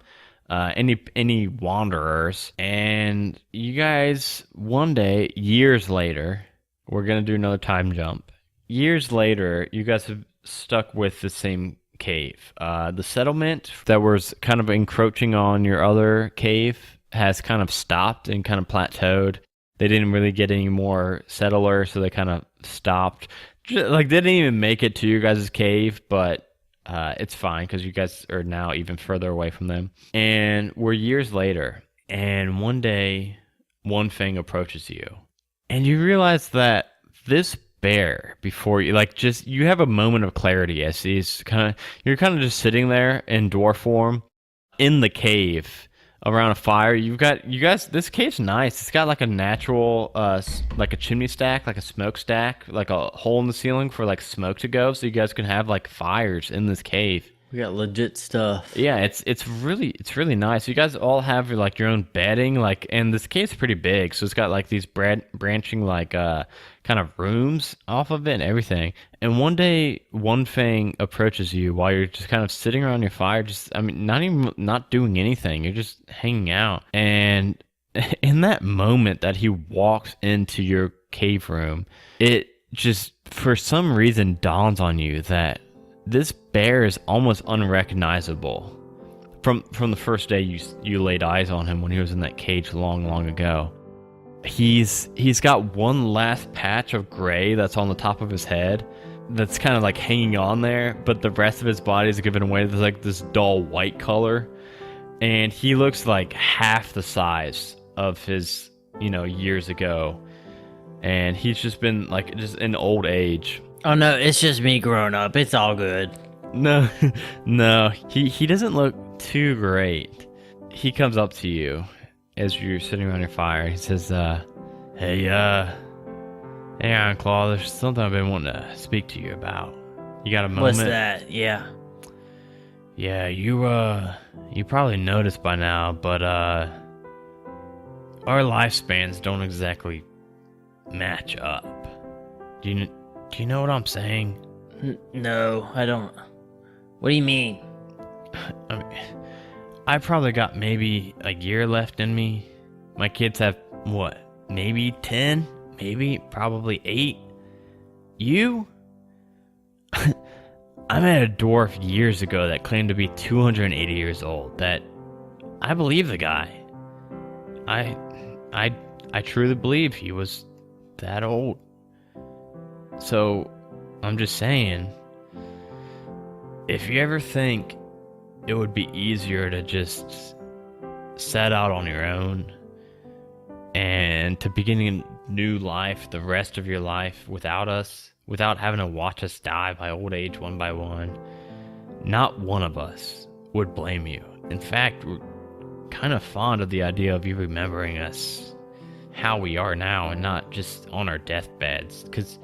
any wanderers. And you guys, one day, years later, we're gonna do another time jump. Years later, you guys have stuck with the same cave. The settlement that was kind of encroaching on your other cave has kind of stopped and kind of plateaued. They didn't really get any more settlers, so they kind of stopped. Like, they didn't even make it to your guys' cave, but it's fine because you guys are now even further away from them. And we're years later, and one day, One Fang approaches you, and you realize that this bear before you, you have a moment of clarity as you're kind of just sitting there in dwarf form in the cave around a fire. You guys, this cave's nice. It's got like a natural, like a chimney stack, like a smokestack, like a hole in the ceiling for like smoke to go, so you guys can have like fires in this cave. We got legit stuff. Yeah, it's really nice. You guys all have like your own bedding, and this cave's pretty big, so it's got like these branching kind of rooms off of it and everything. And one day, One Fang approaches you while you're just kind of sitting around your fire, not doing anything. You're just hanging out. And in that moment that he walks into your cave room, it just for some reason dawns on you that this bear is almost unrecognizable from the first day you laid eyes on him when he was in that cage long ago. He's got one last patch of gray that's on the top of his head that's kind of like hanging on there, but the rest of his body is given away to like this dull white color, and he looks like half the size of his years ago, and he's just been just in old age. Oh no, it's just me growing up. It's all good. No, he doesn't look too great. He comes up to you as you're sitting around your fire. He says, hey, Ironclaw, there's something I've been wanting to speak to you about. You got a moment? What's that? Yeah. Yeah, you probably noticed by now, but, our lifespans don't exactly match up. Do you know what I'm saying? No, I don't. What do you mean? I probably got maybe a year left in me. My kids have, what, maybe 10? Maybe, probably 8. You? I met a dwarf years ago that claimed to be 280 years old. That I believe the guy. I truly believe he was that old. So, I'm just saying, if you ever think it would be easier to just set out on your own and to begin a new life, the rest of your life without us, without having to watch us die by old age one by one, not one of us would blame you. In fact, we're kind of fond of the idea of you remembering us how we are now and not just on our deathbeds, because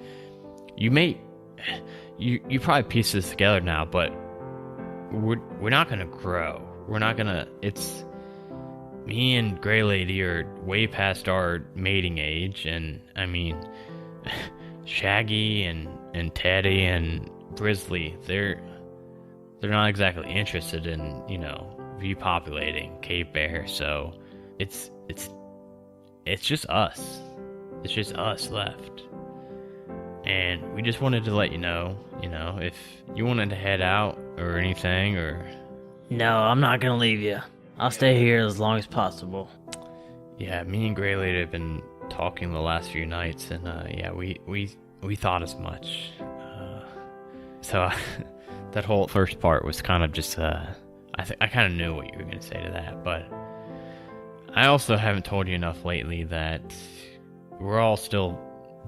you probably piece this together now, but we're not gonna grow. It's me and Grey Lady are way past our mating age, and I mean, Shaggy and Teddy and Grizzly, they're not exactly interested in, repopulating Cave Bear, so it's just us. It's just us left. And we just wanted to let you know, if you wanted to head out or anything, or... No, I'm not gonna leave you. I'll stay here as long as possible. Yeah, me and Grey Lady have been talking the last few nights, and we thought as much. So that whole first part was kind of just, I kind of knew what you were going to say to that, but I also haven't told you enough lately that we're all still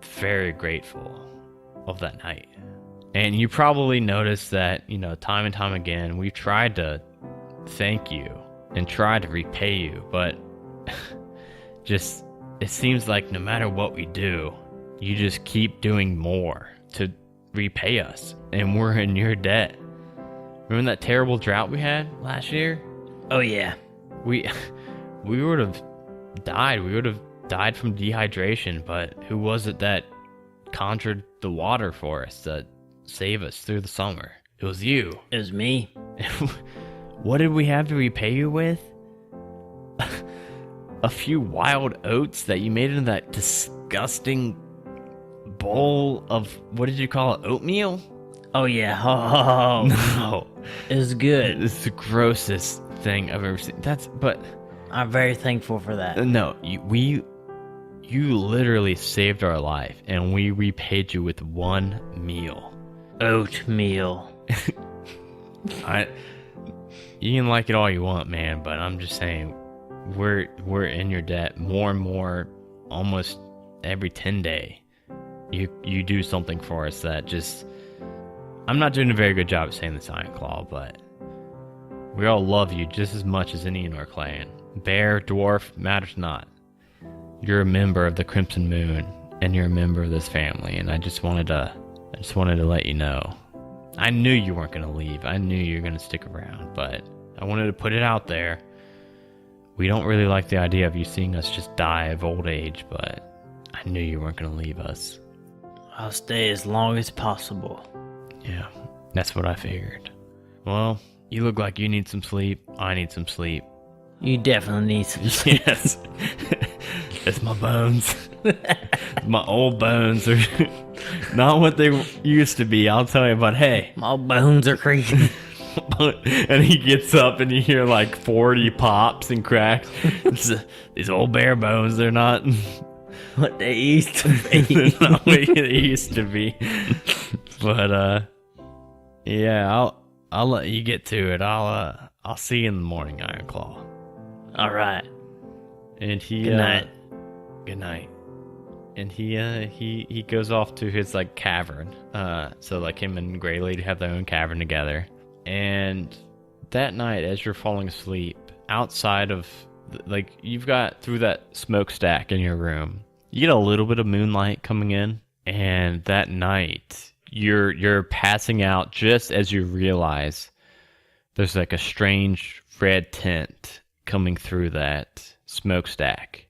very grateful of that night. And you probably noticed that, time and time again, we've tried to thank you and tried to repay you, but just, it seems like no matter what we do, you just keep doing more to repay us, and we're in your debt. Remember that terrible drought we had last year? Oh yeah. We would have died. We would have died from dehydration, but who was it that conjured the water for us to save us through the summer? It was you. It was me. What did we have to repay you with? A few wild oats that you made into that disgusting bowl of, what did you call it, oatmeal? Oh yeah. Oh, No. it was good. It's the grossest thing I've ever seen. But I'm very thankful for that. no, you literally saved our life, and we repaid you with one meal. Oatmeal. You can like it all you want, man, but I'm just saying, we're in your debt more and more, almost every 10 day. You do something for us that just... I'm not doing a very good job of saying this, Ironclaw, but we all love you just as much as any in our clan. Bear, dwarf, matters not. You're a member of the Crimson Moon, and you're a member of this family, and I just wanted to let you know. I knew you weren't going to leave. I knew you were going to stick around, but I wanted to put it out there. We don't really like the idea of you seeing us just die of old age, but I knew you weren't going to leave us. I'll stay as long as possible. Yeah, that's what I figured. Well, you look like you need some sleep. I need some sleep. You definitely need some sleep. Yes. It's my bones. My old bones are not what they used to be, I'll tell you, but hey. My bones are creaking. And he gets up and you hear like 40 pops and cracks. These old bear bones, they're not what they used to be. they're not what they used to be. But yeah, I'll let you get to it. I'll see you in the morning, Ironclaw. All right. And he Good night. Good night. And he goes off to his like cavern. So like him and Grey Lady have their own cavern together. And that night, as you're falling asleep, outside of like you've got through that smokestack in your room, you get a little bit of moonlight coming in. And that night, you're passing out just as you realize there's like a strange red tint coming through that smokestack.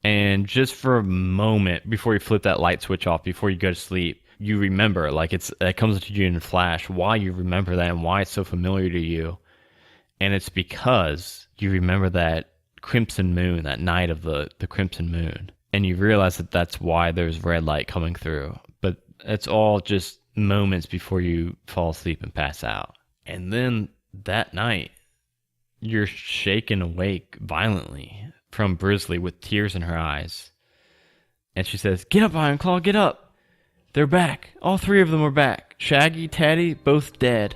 And just for a moment before you flip that light switch off, before you go to sleep, you remember, like it comes to you in a flash, why you remember that and why it's so familiar to you. And it's because you remember that crimson moon, that night of the crimson moon. And you realize that that's why there's red light coming through. But it's all just moments before you fall asleep and pass out. And then that night, you're shaken awake violently from Brisley with tears in her eyes. And she says, "Get up, Ironclaw, get up. They're back. All three of them are back. Shaggy, Teddy, both dead.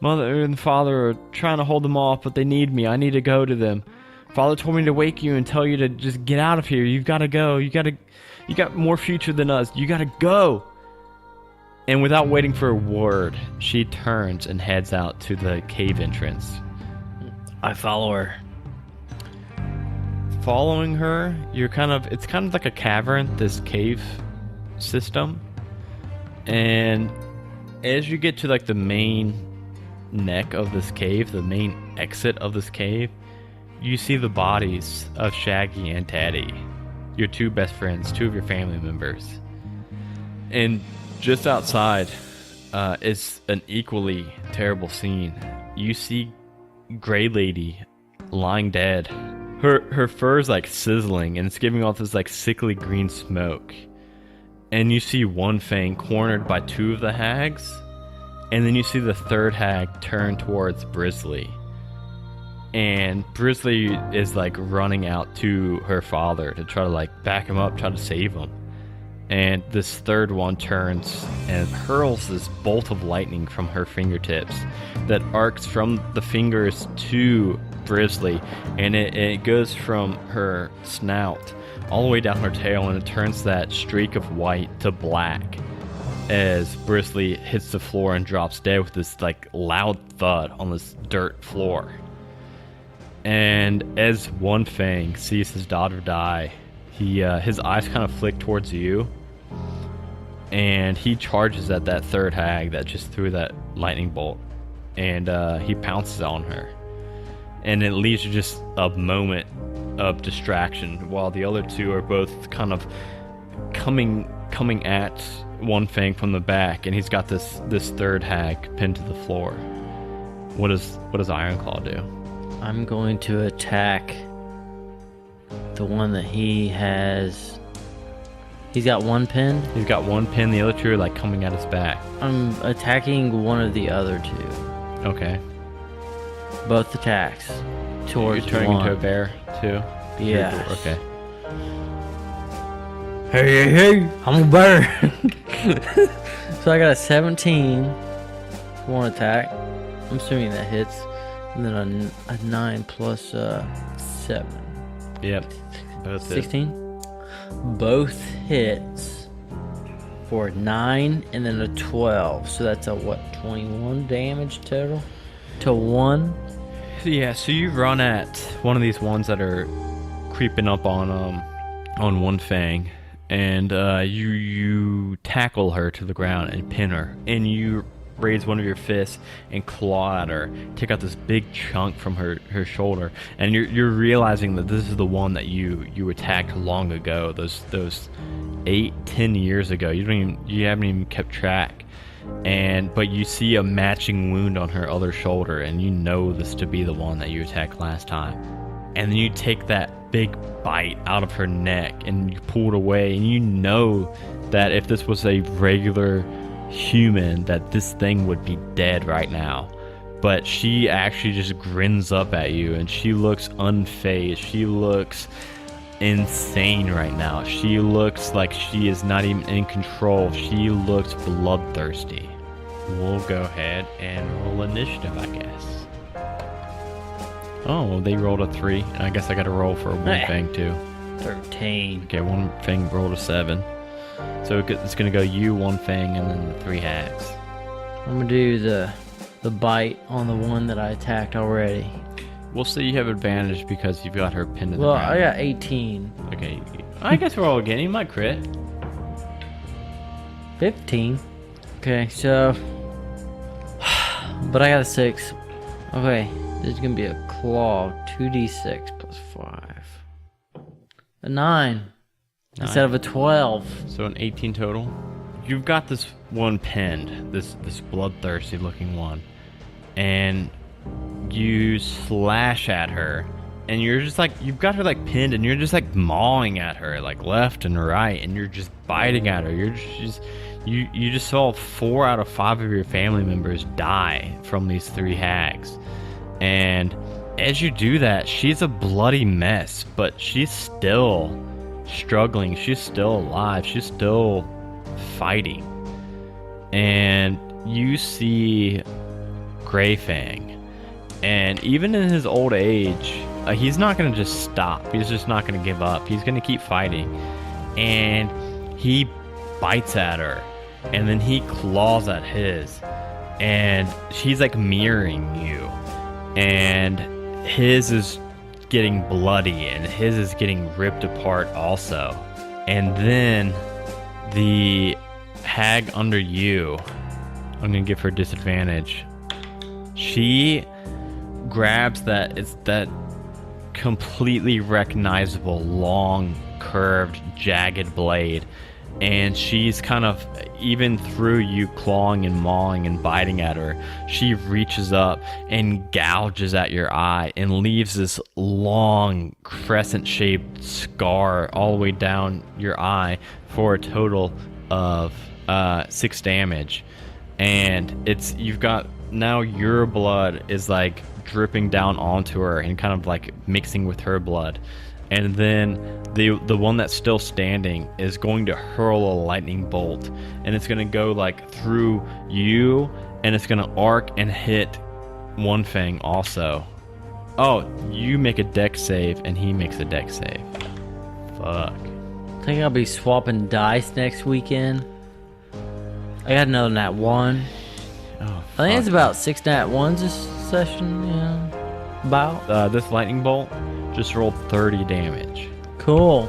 Mother and father are trying to hold them off, but they need me. I need to go to them. Father told me to wake you and tell you to just get out of here. You've got to go. You got more future than us. You got to go." And without waiting for a word, she turns and heads out to the cave entrance. I follow her. Following her, it's kind of like a cavern, this cave system. And as you get to like the main neck of this cave, the main exit of this cave, you see the bodies of Shaggy and Teddy, your two best friends, two of your family members. And just outside is an equally terrible scene. You see gray lady lying dead. Her fur is like sizzling and it's giving off this like sickly green smoke. And you see one Fang cornered by two of the hags, and then you see the third hag turn towards Brisley. And Brisley is like running out to her father to try to like back him up, try to save him. And this third one turns and hurls this bolt of lightning from her fingertips that arcs from the fingers to Brisley, and it goes from her snout all the way down her tail, and it turns that streak of white to black as Brisley hits the floor and drops dead with this like loud thud on this dirt floor. And as one Fang sees his daughter die, his eyes kind of flick towards you, and he charges at that third hag that just threw that lightning bolt, and he pounces on her. And it leaves you just a moment of distraction while the other two are both kind of coming at one Fang from the back, and he's got this third hag pinned to the floor. What does Ironclaw do? I'm going to attack the one that he has. He's got one pin. He's got one pin, the other two are like coming at his back. I'm attacking one of the other two. Okay. Both attacks towards You're turning one. into a bear too? Yeah. Okay. Hey, I'm a bear. So I got a 17 for one attack. I'm assuming that hits. And then a 9 plus 7. Yep. Both hit. 16. Both hits for 9 and then a 12. So that's a what, 21 damage total to 1. Yeah, so you run at one of these ones that are creeping up on one Fang, and you tackle her to the ground and pin her, and you raise one of your fists and claw at her, take out this big chunk from her shoulder, and you're realizing that this is the one that you attacked long ago, those 8-10 years ago. You haven't even kept track. But you see a matching wound on her other shoulder, and you know this to be the one that you attacked last time. And then you take that big bite out of her neck and you pull it away, and you know that if this was a regular human, that this thing would be dead right now. But she actually just grins up at you, and she looks unfazed. She looks insane right now. She looks like she is not even in control. She looks bloodthirsty. We'll go ahead and roll initiative, I guess. Oh, they rolled a 3, and I guess I gotta roll for one Fang too. 13. Okay, one Fang rolled a 7. So it's gonna go you, one Fang, and then the 3 hags. I'm gonna do the bite on the one that I attacked already. We'll see, you have advantage because you've got her pinned to the Well, ground. I got 18. Okay, I guess roll again. You might crit. 15. Okay, so. But I got a 6. Okay, this is gonna be a claw. 2d6 plus 5. A 9. Instead of a 12. So an 18 total. You've got this one pinned, this bloodthirsty looking one, and you slash at her, and you're just like, you've got her like pinned, and you're just like mawing at her like left and right, and you're just biting at her. You just saw 4 out of 5 of your family members die from these 3 hags, and as you do that, she's a bloody mess, but she's still struggling. She's still alive. She's still fighting. And you see Grey Fang, and even in his old age, he's not going to just stop. He's just not going to give up. He's going to keep fighting, and he bites at her, and then he claws at his, and she's like mirroring you, and his is getting bloody, and his is getting ripped apart also. And then the hag under you, I'm gonna give her disadvantage. She grabs that completely recognizable long curved jagged blade, and she's kind of, even through you clawing and mawing and biting at her, she reaches up and gouges at your eye and leaves this long crescent-shaped scar all the way down your eye for a total of 6 damage. And you've got, now your blood is like dripping down onto her and kind of like mixing with her blood. And then the one that's still standing is going to hurl a lightning bolt, and it's going to go like through you, and it's going to arc and hit One Fang also. Oh, you make a dex save and he makes a dex save. Fuck. I think I'll be swapping dice next weekend. I got another nat 1. Oh, I think it's fuck. about 6 nat 1s this session, yeah. About. This lightning bolt just rolled 30 damage. Cool.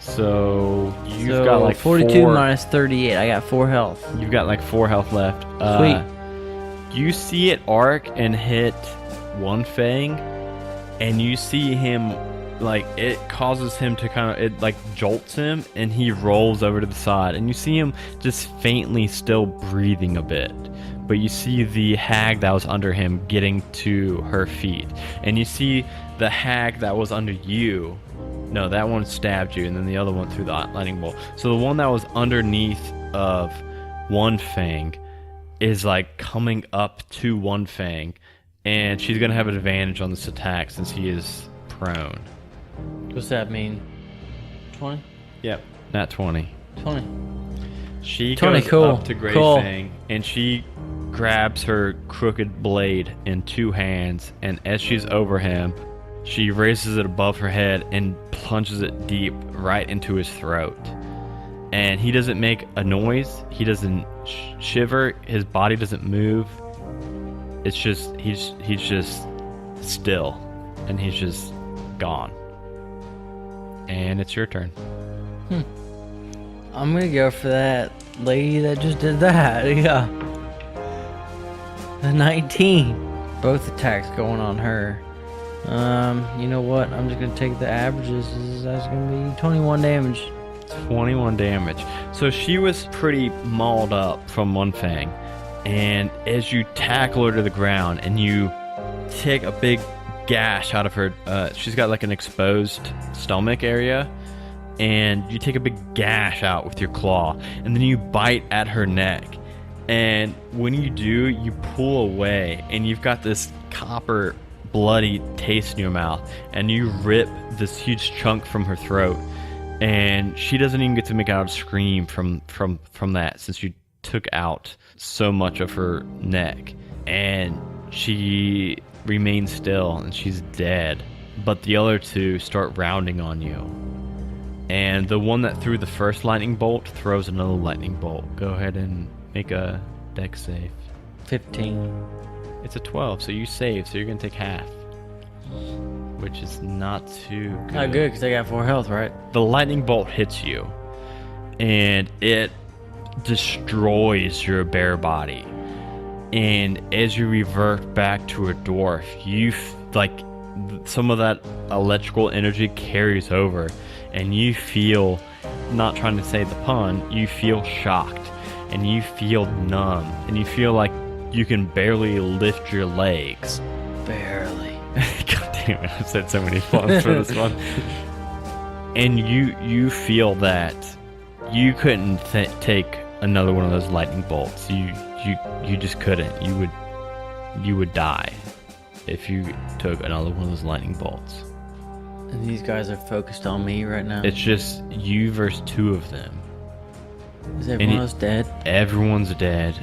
So you've So got like 42 4, minus 38. I got 4 health. You've got like 4 health left. Sweet. You see it arc and hit One Fang, and you see him, like, it causes him to kind of, it like jolts him, and he rolls over to the side, and you see him just faintly still breathing a bit. But you see the hag that was under him getting to her feet, and you see the hag that was under you. No, that one stabbed you, and then the other one threw the lightning bolt. So the one that was underneath of One Fang is like coming up to One Fang, and she's gonna have an advantage on this attack since he is prone. What's that mean? 20? Yep, nat 20. 20. She 20, goes cool, up to Grey cool. Fang, and she grabs her crooked blade in 2 hands, and as she's over him, she raises it above her head and plunges it deep right into his throat. And he doesn't make a noise, he doesn't shiver, his body doesn't move. It's just, he's just still, and he's just gone. And it's your turn. I'm gonna go for that lady that just did that. Yeah. The 19. Both attacks going on her. You know what? I'm just gonna take the averages. That's gonna be 21 damage. 21 damage. So she was pretty mauled up from One Fang, and as you tackle her to the ground and you take a big gash out of her, she's got like an exposed stomach area, and you take a big gash out with your claw, and then you bite at her neck, and when you do, you pull away, and you've got this copper bloody taste in your mouth, and you rip this huge chunk from her throat, and she doesn't even get to make out a scream from that, since you took out so much of her neck, and she remains still, and she's dead. But the other two start rounding on you, and the one that threw the first lightning bolt throws another lightning bolt. Go ahead and make a dex save. 15. It's a 12, so you save, so you're gonna take half, which is not too good. Not good, because I got 4 health, right? The lightning bolt hits you, and it destroys your bare body. And as you revert back to a dwarf, some of that electrical energy carries over, and you feel, not trying to say the pun, you feel shocked, and you feel numb, and you feel like you can barely lift your legs. Barely. God damn it, I've said so many puns for this one. And you feel that you couldn't take another one of those lightning bolts. You just couldn't. You would die if you took another one of those lightning bolts. And these guys are focused on me right now. It's just you versus 2 of them. Is everyone else dead? Everyone's dead,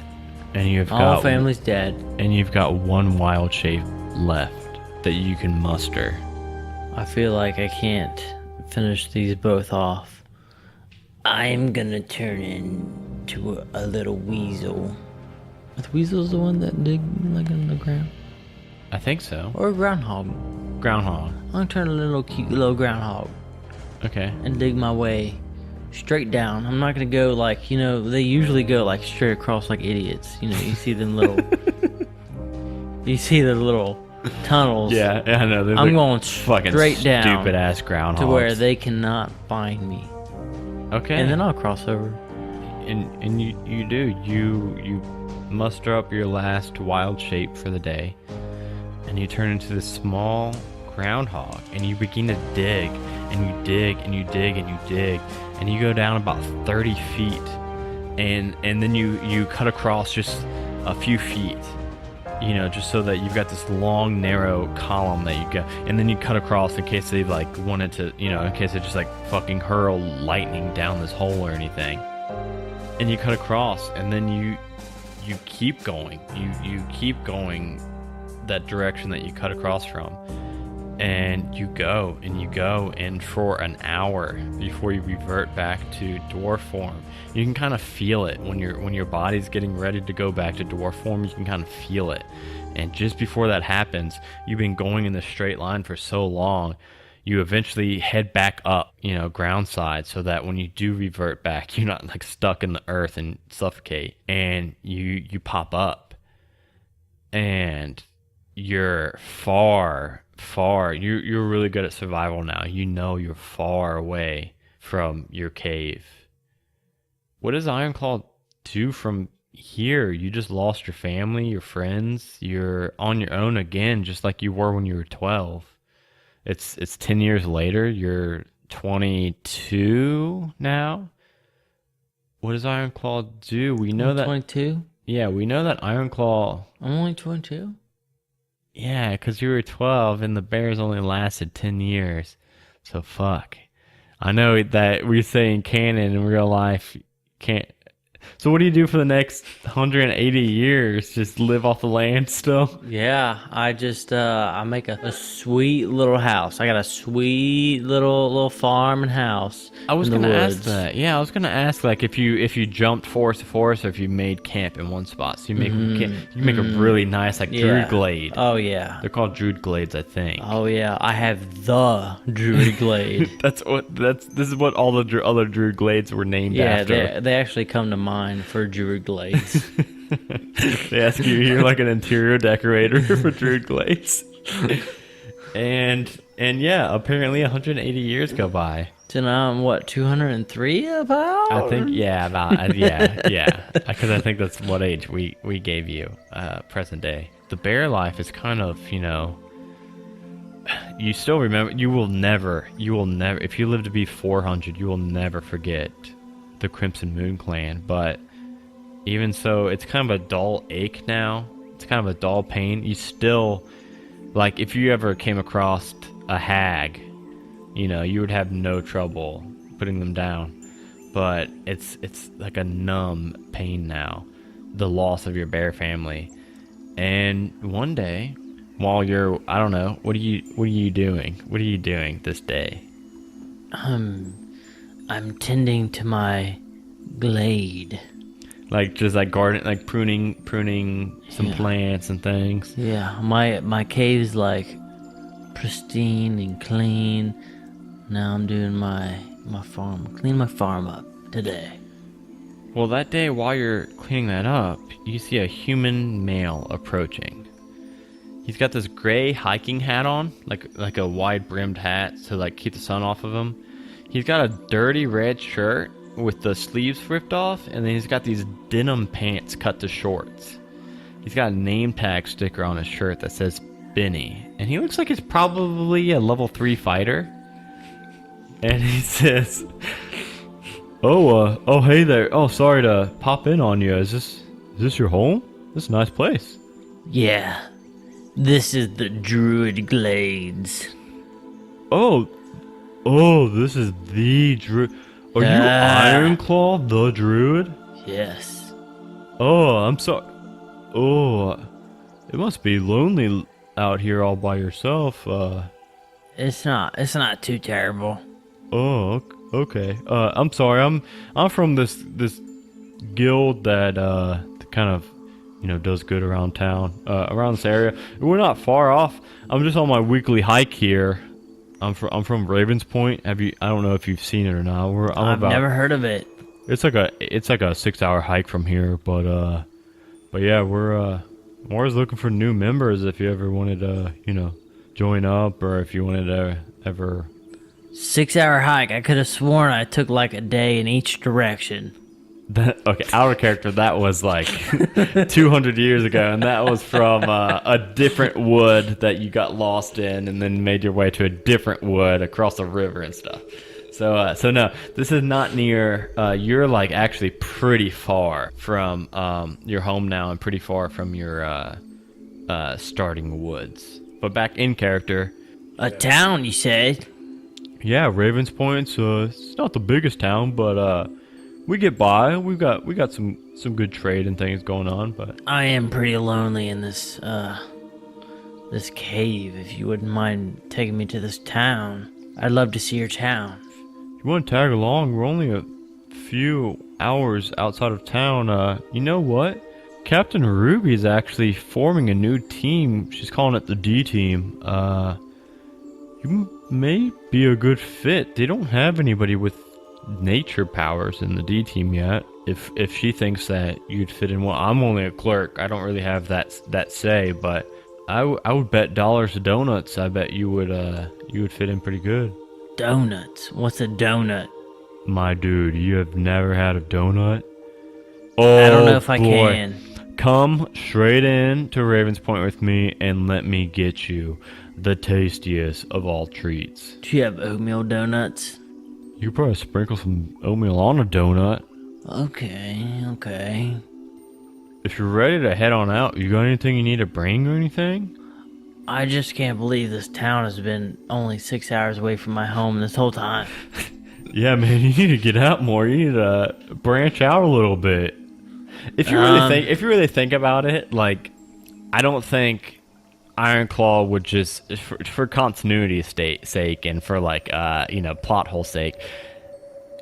and you've All got family's dead. and you've got 1 wild shape left that you can muster. I feel like I can't finish these both off. I'm gonna turn into a little weasel. Are the weasels the one that dig like in the ground? I think so. Or a groundhog? Groundhog. I'm gonna turn a little cute little groundhog Okay. and dig my way straight down. I'm not gonna go like, they usually go like straight across like idiots. You see them little you see the little tunnels. Yeah, I know. I'm going fucking straight down stupid ass groundhogs. to where they cannot find me. Okay. And then I'll cross over. And you do. You muster up your last wild shape for the day, and you turn into this small groundhog, and you begin to dig, and you dig, and you dig, and you dig, and you go down about 30 feet, and then you cut across just a few feet, just so that you've got this long, narrow column that you go, and then you cut across in case they like wanted to, in case they just like fucking hurl lightning down this hole or anything. And you cut across, and then you keep going. You keep going that direction that you cut across from. And you go, and for an hour before you revert back to dwarf form. You can kind of feel it when your body's getting ready to go back to dwarf form. You can kind of feel it. And just before that happens, you've been going in the straight line for so long, you eventually head back up, ground side, so that when you do revert back, you're not like stuck in the earth and suffocate. And you pop up, and you're far, you're really good at survival now. You're far away from your cave. What does Ironclaw do from here? You just lost your family, your friends. You're on your own again, just like you were when you were 12. It's 10 years later. You're 22 now. What does Ironclaw do? We know that 22? Yeah, we know that Ironclaw. I'm only 22. Yeah, because you were 12 and the bears only lasted 10 years. So fuck. I know that we're saying canon in real life can't. So what do you do for the next 180 years? Just live off the land still? Yeah, I just I make a sweet little house. I got a sweet little farm and house. I was in the gonna ask woods. that. Yeah, I was gonna ask like if you jumped forest to forest, or if you made camp in one spot. So you make a really nice like druid glade. Oh yeah. They're called druid glades, I think. Oh yeah. I have the druid glade. This is what all the other druid glades were named Yeah, after. they actually come to mind for druid glades. They ask you, you're like an interior decorator for druid glades. and yeah, apparently 180 years go by. So now I'm what, 203 about? I think yeah, because I think that's what age we gave you, present day. The bear life is kind of, you still remember. You will never, if you live to be 400, you will never forget the Crimson Moon Clan. But even so, it's kind of a dull ache now. It's kind of a dull pain. You still, like, if you ever came across a hag, you would have no trouble putting them down. But it's like a numb pain now, the loss of your bear family. And one day, while you're, I don't know, what are you doing? What are you doing this day? I'm tending to my glade. Like just like garden, like pruning some plants and things. Yeah, my cave's like pristine and clean. Now I'm doing my farm, clean my farm up today. Well, that day while you're cleaning that up, you see a human male approaching. He's got this gray hiking hat on, like a wide brimmed hat to like keep the sun off of him. He's got a dirty red shirt with the sleeves ripped off, and then he's got these denim pants cut to shorts. He's got a name tag sticker on his shirt that says Benny, and he looks like he's probably a level 3 fighter. And he says, "Oh, hey there. Oh, sorry to pop in on you. Is this your home? This is a nice place." Yeah, this is the Druid Glades. Oh, this is the druid. Are you Ironclaw, the druid? Yes. Oh, I'm sorry. Oh, it must be lonely out here all by yourself. It's not too terrible. Oh, okay. I'm sorry. I'm from this guild that kind of, does good around town, around this area. We're not far off. I'm just on my weekly hike here. I'm from Ravens Point. I don't know if you've seen it or not. I've never heard of it. It's like a 6-hour hike from here, but yeah, we're always looking for new members if you ever wanted to, join up, or if you wanted to ever 6-hour hike. I could have sworn I took like a day in each direction. Okay, our character, that was like 200 years ago, and that was from a different wood that you got lost in and then made your way to a different wood across a river and stuff. So no, this is not near, you're like actually pretty far from your home now and pretty far from your starting woods. But back in character. A town, you said? Yeah, Ravens Point's it's not the biggest town, but we get by. We got some good trade and things going on, but I am pretty lonely in this this cave. If you wouldn't mind taking me to this town, I'd love to see your town. if you want to tag along, we're only a few hours outside of town. You know what? Captain Ruby is actually forming a new team. She's calling it the D team. You may be a good fit. They don't have anybody with nature powers in the D team yet. If she thinks that you'd fit in well, I'm only a clerk. I don't really have that say, but I would bet dollars to donuts. I bet you would fit in pretty good. Donuts? What's a donut? My dude, you have never had a donut? Oh, I don't know if I boy. can. Come straight in to Ravens Point with me and let me get you the tastiest of all treats. Do you have oatmeal donuts? You could probably sprinkle some oatmeal on a donut. Okay. If you're ready to head on out, you got anything you need to bring or anything? I just can't believe this town has been only 6 hours away from my home this whole time. Yeah, man, you need to get out more. You need to branch out a little bit. If you really think about it, like, I don't think Ironclaw would just for continuity's sake and for like plot hole sake.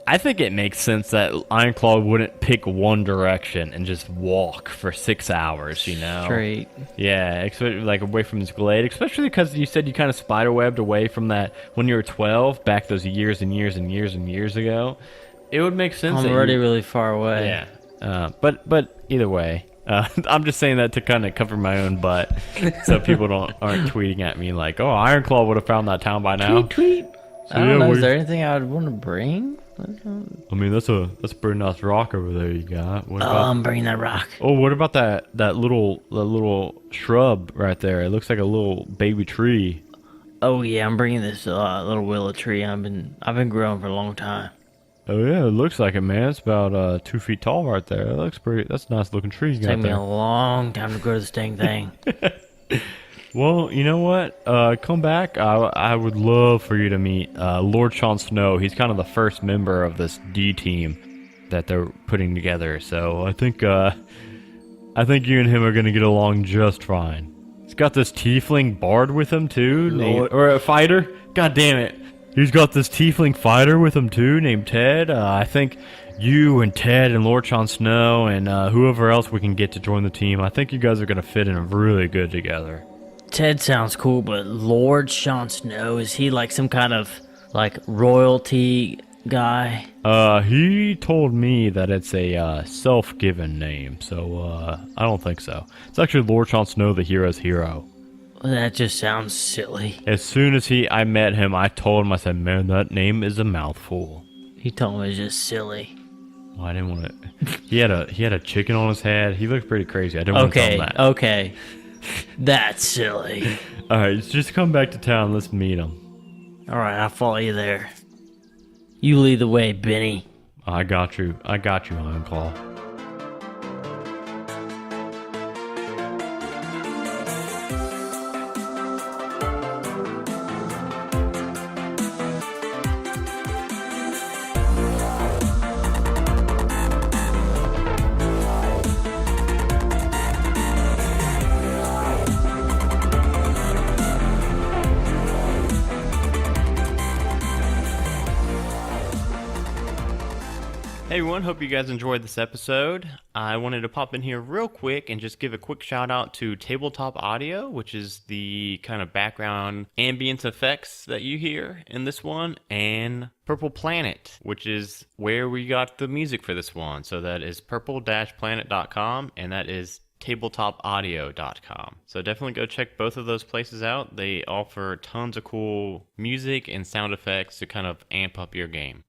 I think it makes sense that Ironclaw wouldn't pick one direction and just walk for 6 hours, Straight. Yeah, like away from this glade, especially because you said you kind of spiderwebbed away from that when you were 12, back those years and years and years and years ago. It would make sense. I'm already really far away. Yeah, but either way, I'm just saying that to kind of cover my own butt, so people aren't tweeting at me like, "Oh, Ironclaw would have found that town by now." Tweet. So, I don't know. Is there anything I would want to bring? I mean, that's a pretty nice rock over there you got. What about, I'm bringing that rock. oh, what about that little shrub right there? It looks like a little baby tree. Oh yeah, I'm bringing this little willow tree. I've been growing for a long time. Oh yeah, it looks like it, man. It's about 2 feet tall right there. That looks pretty. That's a nice looking tree you got Take me there. a long time to grow this dang thing. Well, you know what? Come back. I would love for you to meet Lord Shaun Snow. He's kind of the first member of this D team that they're putting together. So I think you and him are gonna get along just fine. He's got this tiefling bard with him too, or a fighter. God damn it! He's got this tiefling fighter with him too, named Ted. I think you and Ted and Lord Shaun Snow and whoever else we can get to join the team. I think you guys are gonna fit in really good together. Ted sounds cool, but Lord Shaun Snow, is he like some kind of like royalty guy? He told me that it's a self-given name, so I don't think so. It's actually Lord Shaun Snow, the hero's hero. That just sounds silly. As soon as I met him, I told him, I said, man, that name is a mouthful. He told me it's just silly. Well, I didn't want to. He had a chicken on his head. He looked pretty crazy. I didn't want to tell him that. Okay. That's silly. All right, just come back to town. Let's meet him. All right, I'll follow you there. You lead the way, Benny. I got you, Ironclaw. Hey everyone, hope you guys enjoyed this episode. I wanted to pop in here real quick and just give a quick shout out to Tabletop Audio, which is the kind of background ambience effects that you hear in this one, and Purple Planet, which is where we got the music for this one. So that is purple-planet.com, and that is tabletopaudio.com. So definitely go check both of those places out. They offer tons of cool music and sound effects to kind of amp up your game.